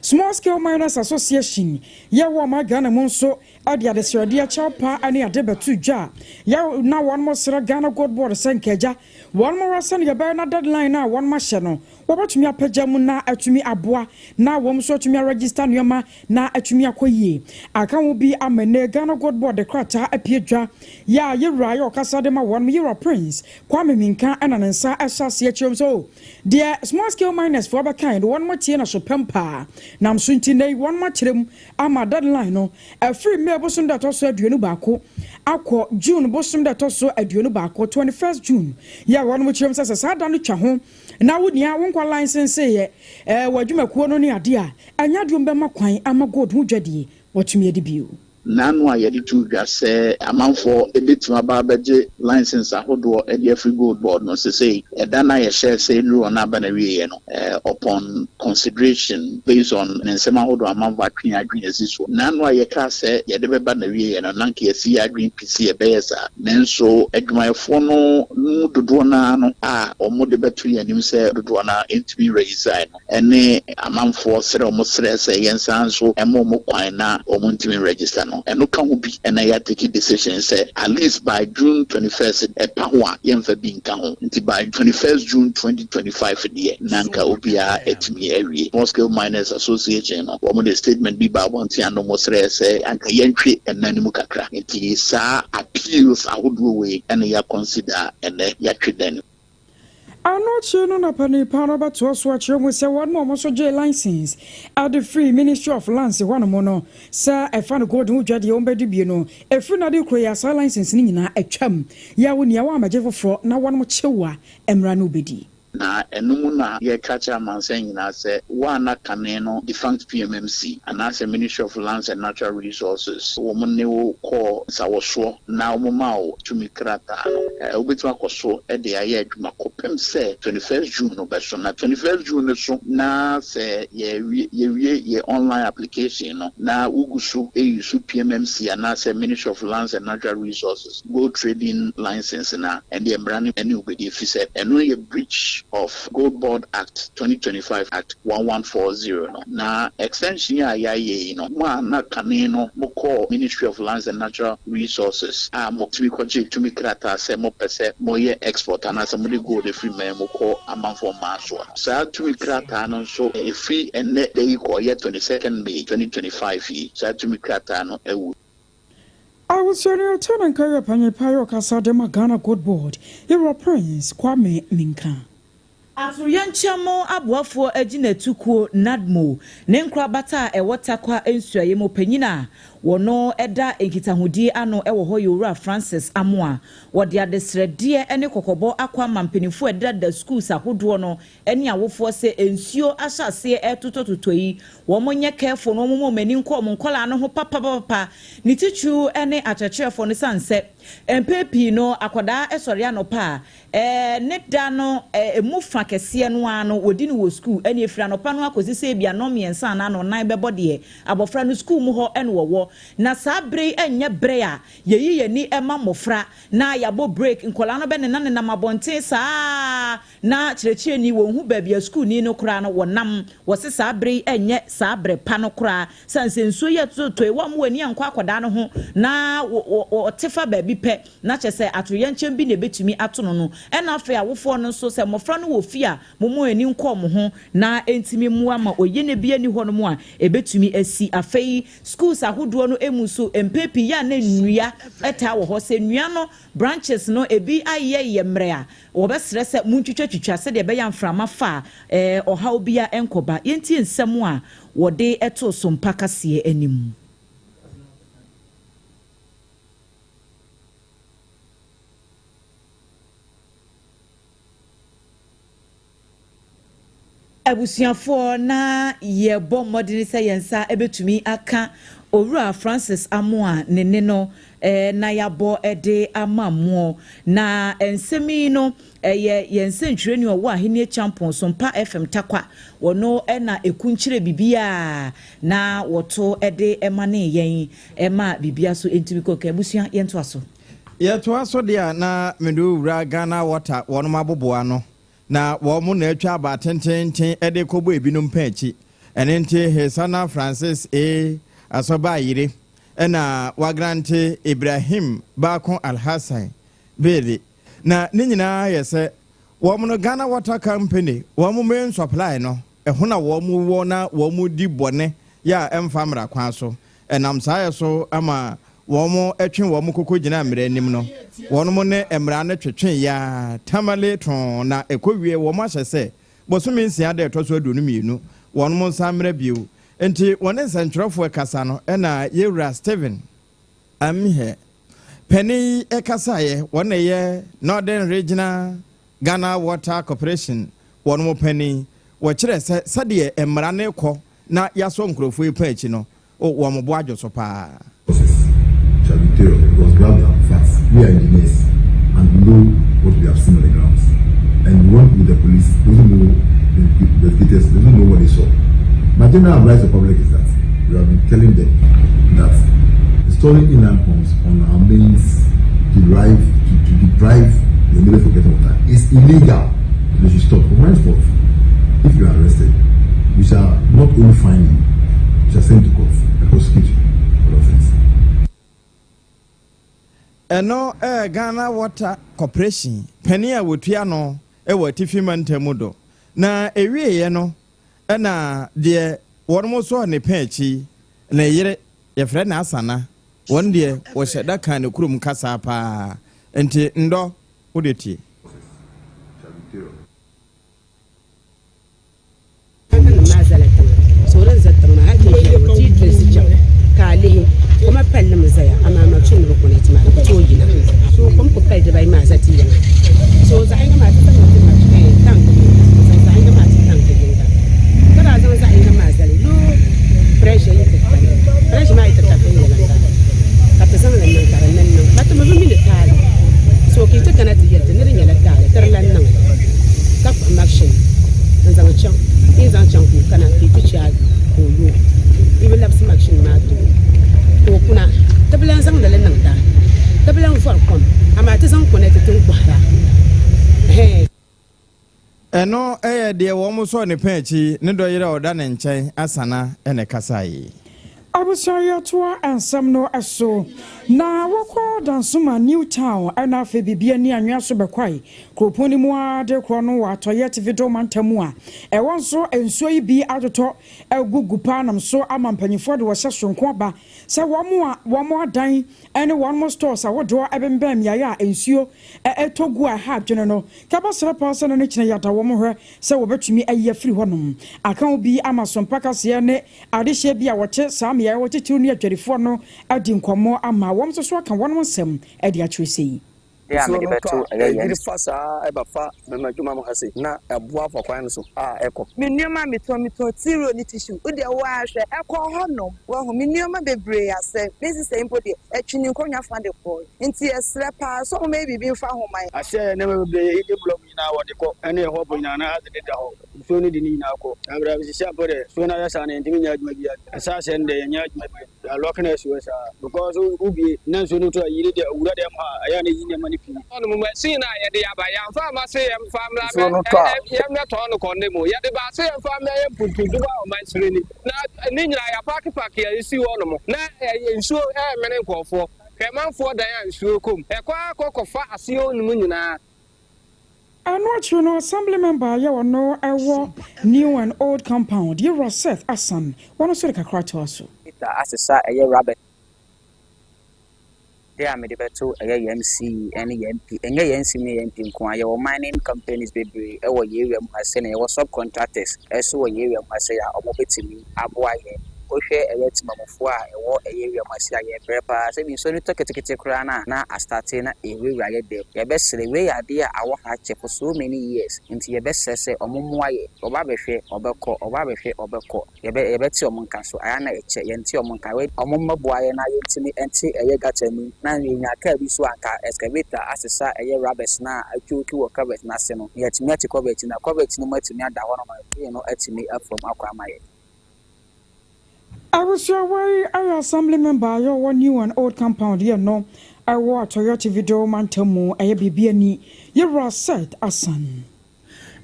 Small Scale Miners Association ya wa magana monso adi adesradia chapa ani adebetu ja ya na one more sira Ghana Gold Board senkeja one more rasan ya ba na deadline na one mashe no wobotumi apagya mu na atumi aboa na wom so atumi register nyoma na atumi akoyie aka wo bi amene Ghana Gold Board de krata apiedwa ya yewra ya okasa de ma one Euro Prince Kwame Minka ana nensa asase achom so the Small Scale Miners for ba kind one more tie na so pempa nam sunti nei one more tirem ama deadline no free me bosom da to so aduonu baako akọ June bosom da to so aduonu baako 21st June ya one more tirem sasa da no twa ho na wonia wonkwa license ye wadwumakuo no ne ade a anya dwom be makwan ama god hu dwadie watumi edi bio
nanu a yɛde tu dwa sɛ amanfo ebetuma ba bɛgye license ahodoɔ ɛde free gold board no sɛ ɛda na yɛhyɛ sɛ nuru na aba na wiye no upon consideration based on nsɛm ahodoɔ amanfo atwe adwene asi so nanu a yɛka sɛ yɛde bɛba na wiye no nanka yɛsi adwene pisi ɛbɛyɛ saa nanso adwumayɛfoɔ no dodoɔ na no a ɔmo de bɛto yɛnim sɛ dodoɔ na ntumi register no ɛne amanfo srɛ ɔmo srɛ sɛ yɛnsa nso ɛmo ɔmo kwan na ɔmo ntumi register and no can be and I take a decision say at least by June 21st a power yemfa being count until by 21st June 2025 the nanka obia etimi area Small Scale Miners Association or the statement be by one and almost say anka yentwe and nanimu kakra nti sa appeals ahodo way and ya consider and ya then
Anoche no na pani panaba to us watch you say one more so J license at the Free Ministry of Lands one mono sir I found gold who jadi ombedi bi no e free na de kroya sa license ni nyina atwam ya woni ya wa maje foforo na one mo chewa emra no bedi
na enumu na ye kacha mansen nyina se wana kane no defunct PMMC and as a Ministry of Lands and Natural Resources woman ne wo call sawoso na omoma to mi krata no obetu akoso e de aye adwuma kopem se 21st June no beso na 21st June so na se ye online application no na ugusu use PMMC and as a Ministry of Lands and Natural Resources gold trading license na and the embrani any obedi fi se eno ye breach of Gold Board Act 2025 Act 1140 no na extension ya ye no ma na kane no moko Ministry of Lands and Natural Resources mo timi kwaje tumi krata se mo pese mo ye export and as mo de gold free me moko amanfo maso sa tumi krata no so free and net dey ko ye 22nd May 2025 sa tumi krata no ewu
I was sorry to turn and carry up on your pyro casa de Ghana Gold Board Euro Prince Kwame Minka
Atuyanchamo abuafo agina tukuo nadmo ne nkra bata ewotakwa ensuaye mo panyina wono eda enkitahudi ano ewo ho Yowura Francis Amoa wode adesrede ene kokobo akwa mampenifo eda da schools ahodo no ene awofo se ensuo asase etototoyi wo monye careful no mo mani nko mo nkola no ho papa ni tichu ene achachefo no sanse empepi no akwada esori anopa ne da no emufa kese no ano wodi no wo school ene efira no pa no akosi se bia no miensa na no nan bebode abofra no school mu ho ene wo na sabre enye bre a yeyi yeni ema mofra na yabo break nkola no be ne na mabonte saa na kirechire ni wo hu ba bia school ni no kura no wonam wo se sabre enye sabre pa no kura sanse nso ye totoe wa mo ani ankwa akoda no ho na wo tefa ba bi pe na chese atoyenkyem bi na betumi ato no ena afa awofo no so se mofra no wo fi a momo ani nko mo ho na entimi mu ama oyene bi ani ho no mo a ebetumi asi afei schools ahodo no emu so empepi ya na nnua eta wo ho se nnua no branches no ebi aye yemre a wo besre se muntwitwa se de be ya mframa fa oha obia enkoba yenti nsem a wode eto SOMPA kase anim abusuafo na yebo modern science ebetumi aka Owura Francis Amoa nene no na yabo ede amamo na ensemi no yensentwireni owo ahene champion SOMPA FM takwa wono na ekunkyire bibia na woto ede emane yen ema bibia so entimi koka abusua yento aso
dia na medu Owura Ghana water wono maboboa no na wo mu na atwa ba tenten ede kobo ebinom panchi ɛne nti Hesana Francis A Asoba Yire ɛna wagrante Ibrahim Bako Alhassan Bele na ne nyinaa yɛ sɛ wɔn no Ghana Water Company wɔn main supply no ɛho na wɔn wɔ na wɔn di bɔne ya ɛmfa mmara kwan so ɛnam saa yɛ so ama wɔn atwe wɔn koko gyina mmara anim no wɔn mo ne mmara no twetwe ya tamale ton na ekowie wɔn ahyɛ sɛ bosome nsia da ɛtɔ so aduonu mmienu wɔn mo nsa mmara bio enti wɔn nsɛntwerɛfoɔ kasa no ɛna yewura Steven Amhe penny ɛkasaeɛ wɔn ɛyɛ Northern Regional Ghana Water Corporation wɔn mo penny wɔkyerɛ sɛ sɛdeɛ mmara ne kɔ na yaso nkurɔfoɔ yi pa akyi no wɔn mo bo adwo so paa.
Shall be clear because ground are facts. We are engineers and we know what we have seen on the grounds. And we work with the police, doesn't know the investigators, doesn't know what they saw. My general advice to the public is that we have been telling them that installing inland pumps on our mains to deprive the neighbors of getting water is illegal. They should stop. For my sport, if you are arrested, we shall not only fine you, we shall send you to court and prosecute you for offense.
Eno Ghana Water Corporation penny a wotua no ewa tifi mantemu do na ewie ye no na de wormo so ne penchi na yire ye frɛ na asana won de wo hyeda kan ne kurum kasa pa enti ndo wodetie
kuma pelle mzaya ama ma chin ro kone tima to yina so kom ko pelle bai ma za ti yana so za inga ma ta ma tank za inga ma ta tank yinga kada za inga ma za lo pressure yi ta pressure ma ita ta fe yana ka ta sama nan ka nan ba ta ma bi mi ta so ki ta kana ti yadda ne rin yana ta tar lan nan ka action nan za chan in za chan ku kana ki ti cha ko yo ibi labs action ma to kuna tabilan zang dalan nan da tabilan farkon amma ta zan kuna tun kwara
eno de wo mo so ne panchi ne do yira oda ne nchen asana ene kasai
Abusaya toa ansam no aso na wokɔ dansoma Newtown ana afa bibia ni anwa so bekwai kroponi mu ade kro no watɔyɛ tivido mantamu a ɛwɔ nso ensuo yi bi adotɔ agugu panam so ama mpanyifo de wɔhyɛ sonko aba sɛ wɔn adan ɛne wɔn stores a wɔdo ɛbɛmbɛm yaya a ensuo ɛtɔgu a ha adwene no kabasra pasa no ne kyene yada wɔn hwɛ sɛ wɔbɛtumi ayi afiri hɔnom akan bi ama sompa kaseɛ ne adehye bi a wɔkye saa ya wɔtete ni adwarifo no adi nkɔmɔ ama wɔn so aka wɔn nsɛm adi atwese yi
ya me beto yiri fasa ebafa memadwuma mo hase na eboa fokwan so eko
mennioma meto tiro ni tissue ode wo ahwe eko honom wo ho mennioma bebre ase besi say impo de etwini nkonya fa de ko nti esre pa so me bibi mfa homan
ase ne bebre ide blog na wode ko ene ho bo nyana ade de ho so ni dini na ko abra bi sha bode so na ya sa na ndimi nya adwuma bia asa se nde nya adwuma bia lokana so sa because ubi nan so no to yiri de wura de ma aya na yine mani on mo see na ye de aba ya fa ma se yem fa mra me yem na to no konde mo ye de ba se yem fa me yem puntu du ba o man sire ni na ni nyira ya park ya isi wo no mo na nsuo mene nkofo kemanfo dan ya nsuo kom e kwa kokofa ase o nu nyina
Anwatch no assembly member ya wono ewo new and old compound ye Roseth Asan wono so de kakra to aso
ita asesa eye rabbit they are made beto MC any MP enye MC me MP nko aye o mining companies bebre e wo ye wem ase na e wo subcontractors eso wo ye wem ase ya omo betimi aboa ye ohwe eye timamofo a e wo eye wem ase ya prepa se bi so ni toketekete kura na astarte na e we ye de ye be sere we ya de a awo ha che for so many years nti ye be sese omomo aye oba behwe obeko ye be ti omo nka so aya na eche ye nti omo nka we omo boa ye na ye ntimi enti eye gatani na nya ka bi so anka excavator asesa eye rubbers na atwoki wo covet na se no ye timi ati covet na covet no matimi ada ho no ma no atimi afom akwa amaye
I was your way assembly member your new and old compound here no I watch Toyota video mantamu aya bibia ni ye Roseth Asan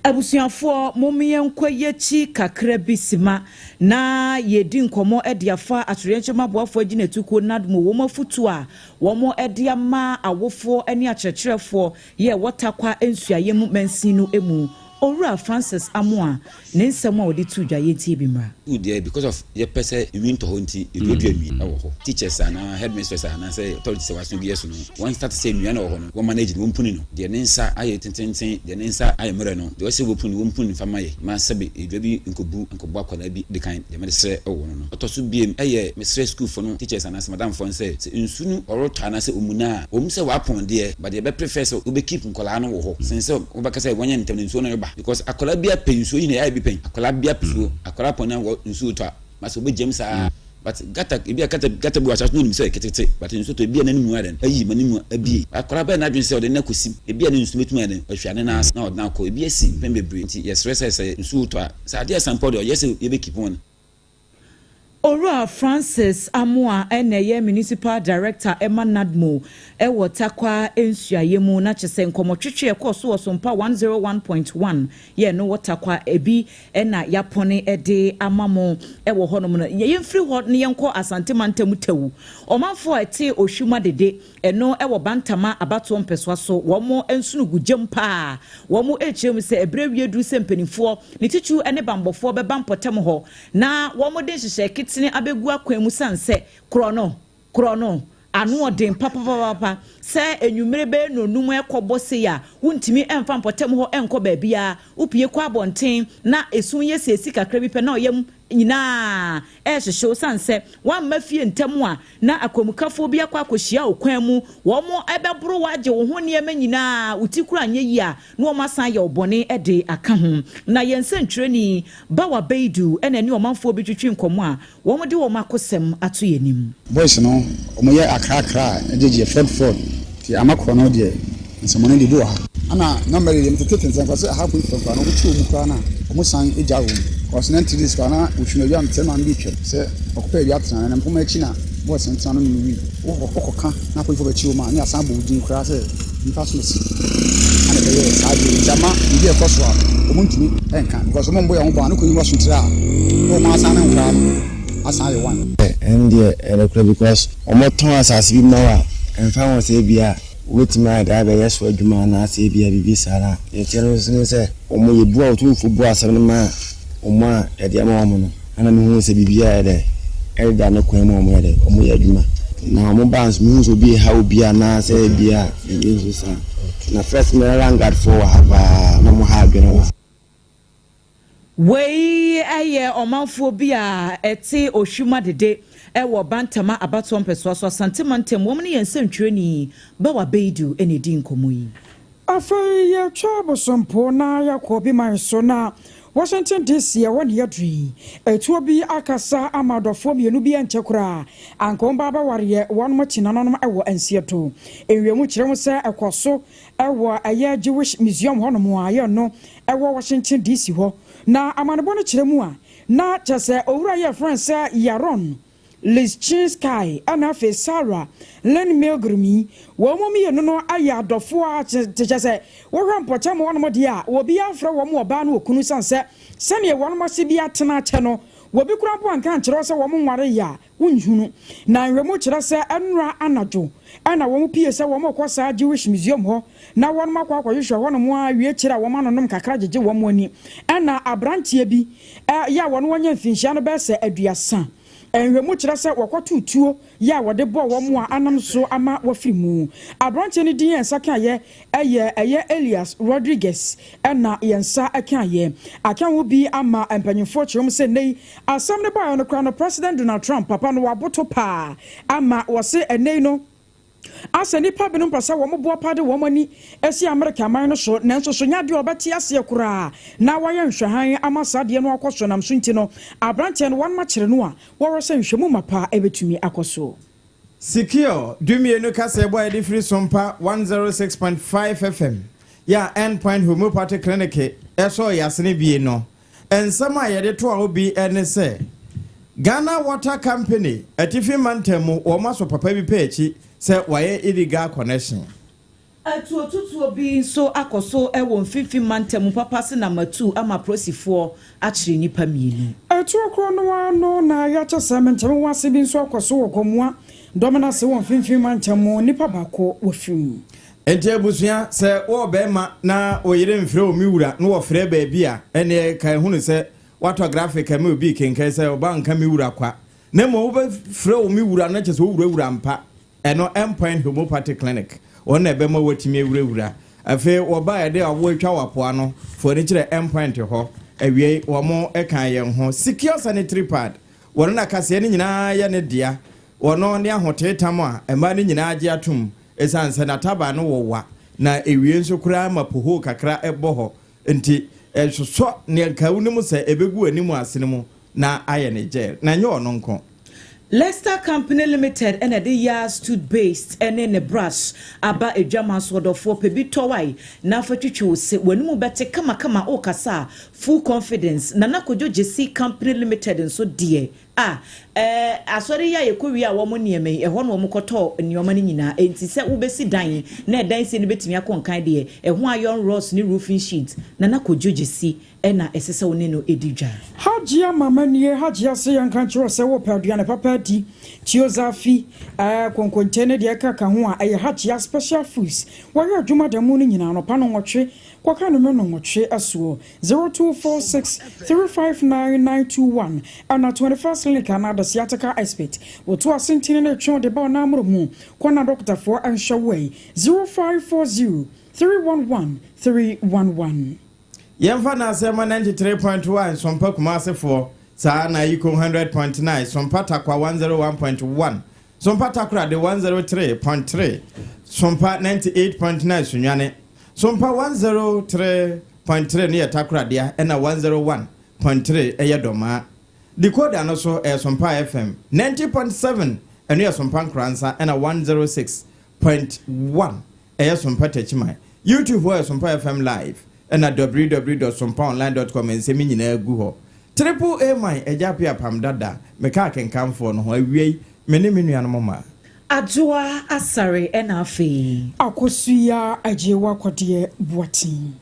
abusuafo momiyen kwayechi kakra bisima na yedi nkomo ediafa atorenchema boafo aginetuko nadmo wo mafutu a wo mo ediama awofo ani akyerkyerefo ye wotakwa ensuayemu mansinu emu Ora Francis Amoa nensema odi tudwa yeti bimra
there because of your person win to honti e do me teachers and headmistress and say authorities was no years no one start say me na ho no one manage no puni no the nensa aye tententen the nensa aye mere no the say wo puni fama ye ma sabe e do bi nkobu akwala bi the kind the medicine wo no otoso biem aye mesre school for no teachers and madam for say nsunu orota na say omuna say wa pon there but they be prefer so we keep nkola no wo ho since we be kasa wanya ntem nsu no ba because akwala bia penso yi na ya bi pen akwala bia penso akwala pon na nsu to maso be james but gata bi wacha no nim say ketete but nsu to bia na nimu aden ayi manimu abi akwala ba na dwen say ode na kosim bia na nsu metum aden ahwane na as na ode na ko bia si pen bebre nti yes say nsu to sa dia sample de yes ye be keep on
Ora Francis Amoa eneye municipal director Emma Nadmo ewo takwa ensuayemu na chese nkomotwetwe ekoso SOMPA 101.5 ye no wotakwa ebi ena yapone ede amamo ewo honom no ye mfiri ho ne yenko asante mantam tewu omanfo ete ohwuma dede eno ewo bantama abato mpeswa so womo ensunu gugem pa womo echem se ebrewie du se mpanifo ne tichu ene bambofo be bampotem ho na womo de hyehyɛ tini abegu akwemu sanse krono anu odin papa se enwumere be no numu ekobo se ya wuntimi emfa mpotem ho enko ba bia upie kwa abonten na esun ye sesi kakra bi pe na oyem nyina ehyehyɛ sanse wan mafie ntem a na akwomukafo bi akwa akohia okwan mu wo mo ebeboro waje wo ho ne nyina utikura anye yi a na wo masan ye obone ede aka ho na yensentwereni bawa beidu ena ni omanfo bi twetwe nkomo a wo mo de wo makosem ato yenim
boys no omo ye akrakra ejeje Fred ti amakro no de nsomo ne do ha ana number de mtetete nsan kwase hapo ifa no wuchi omu kwa na omo san eja wo consonant this kana wuchuna yam tema mbi twem se okopa bi atena na mpoma echi na boys ntan no mi wo okoka na ko ifo ba chi o ma ni asan bo din kura se nfa so si ana be ye saje jama ndi e koso a omo ntumi enka because omo mbo ya ho ba no ko yiwa sutra o ma asan na nkura asan ye one
and the because omo ton asase bi ma wa enfa won se bia wetima da ba yeso adwuma na ase bia bibi sara ye tero se omo ye bua otumfo bua asem no ma omo a e de ma omo no ana me hu se bibia e de e da no kwan mu omo e de omo ye adwuma na omo bands mu so bi ha obi ana se bia ye so sa na first me rangard for ha na mo ha adwene
wei aye omanfo bi a ete ohwuma dede ewo bantama abato mpeswa so santimantem wo ne yensentwereni bawa beidu ene di nkomo yi
afei ye twabo sompo na yakobi manso na Washington DC ya wani yadri etuo bi akasa amadofo mienu bi enchekura ankomba ba wariye wanu machina no ewo ensieto enwiemu kiremu se ekoso ewo aye Jewish Museum hono mo aye no ewo Washington DC ho na amanebo no kiremu a na chese owura ye friends Yaron Lischinski anafe Sarah Len Milgrimi wo momi ye no aya adofo a chese wo hwampocha mo wono de a wo bi afra wo mo oba na okunu sanse sene wono mo se bi atena che no wo bi kura bo anka nkere se wo mo nware ya wonhunu na nwemu kire se enra anajo ana wo mo pie se wo mo kwasa Jewish Museum ho na wono makwa akohwehwe wono mo awie kire wo ma nonom kakra jeje wo mo ani ana abrantie bi ya wono wonya mfinhia no be se aduasa enwemu kire se wakoto tuo ya wode bo wo mo anam so ama wafirimu abrantie ni din ensa kan ye eye Elias Rodriguez na yensa akan ye akan wo bi ama empanyefo chirom se nei asam ne ba no kra no President Donald Trump papa no waboto pa ama wose enei no asa nipa binu mpasa wo mo boa pade wo mani esi America man no so nanso so nya de obati ase kura na waye nhwehan amasa de no akoso nam so nti no abrante no wan ma kire no a wo rose nhwemu mapa ebetumi akoso
Secure dumienu kase boy de free SOMPA 106.5 FM ya endpoint homeopathic clinic eso yasene bie no ensama ye de to a obi ene se Ghana Water Company atifi mantemu o maso papa bi pechi se waye illegal connection
Atuotutuo bi so akoso ewo mfifi mantem papa se number 2 ama prosifo achiri nipa mienu.
Atuokro no na ya chasa mentem wase bi so akoso wokomua domina se won mfifi mantem nipa bako wofim.
Enti abusua se wo bema na oyire mfre omiwura no wo frɛ baabi a ene kan hunu se wato graphic am obi kenkan se oba nka miwura kwa na mo wo frɛ omiwura na kyese wo wura mpa eno endpoint homeopathic clinic ona ebe ma watimi ewura afi oba ya de awo atwa wapoa no for ni kire endpoint ho awie wo mo ekan ye ho secure sanitary pad wona na kase ni nyina ya ne dia wono ne ahotetam a ema ni nyina age atum esanse na taba no wowa na ewie nso kura mapoho kakra ebo ho nti soso ne kawu ni mu se ebegu animu asene mu na aye ne gel na nye ono nko.
Leicester Company Limited and the year stood based and in the brush about a German sort of for pebito wai na fatuchu se when mu bete kama okasa full confidence nana kojo JC Company Limited and so dear asori ya yekowi a wo mo nieme ho no mo koto nioma ni nyina enti se ubesi dan na dan se ni betimi akonkan de ho iron rods ni roofing sheet nana kojo JC ena esese woni no edidwa
hajia mamanie hajia se yankan chiro se wo paduane papa di tiozafi konkontene de kaka ho a hajia special foods wo ya dwuma da mu ni nyina no pa no nwotwe kwaka no nwotwe asuo 0246359921 ana 21st link another Siataka expert woto asentine na twon de ba na amro mu kona doctor for anshaway 0540311311
Yemfa na sema 93.1 sompa kumase for saa na yiko 100.9 sompa takwa 101.1 sompa takra de 103.3 sompa 98.9 sunyane sompa 103.3 ne takra dia ena 101.3 eyedoma decoder no so sompa FM 90.7 enu ya sompa nkransa ena 106.1 sompa techimai YouTube wo sompa FM live na www.sompaonline.com ensemi nyina agu ho triple A man ejapia pam dada meka kenkamfo no ho awie mene menuano mama
Adwoa asare na afi
akosuya ajewa kwode buatin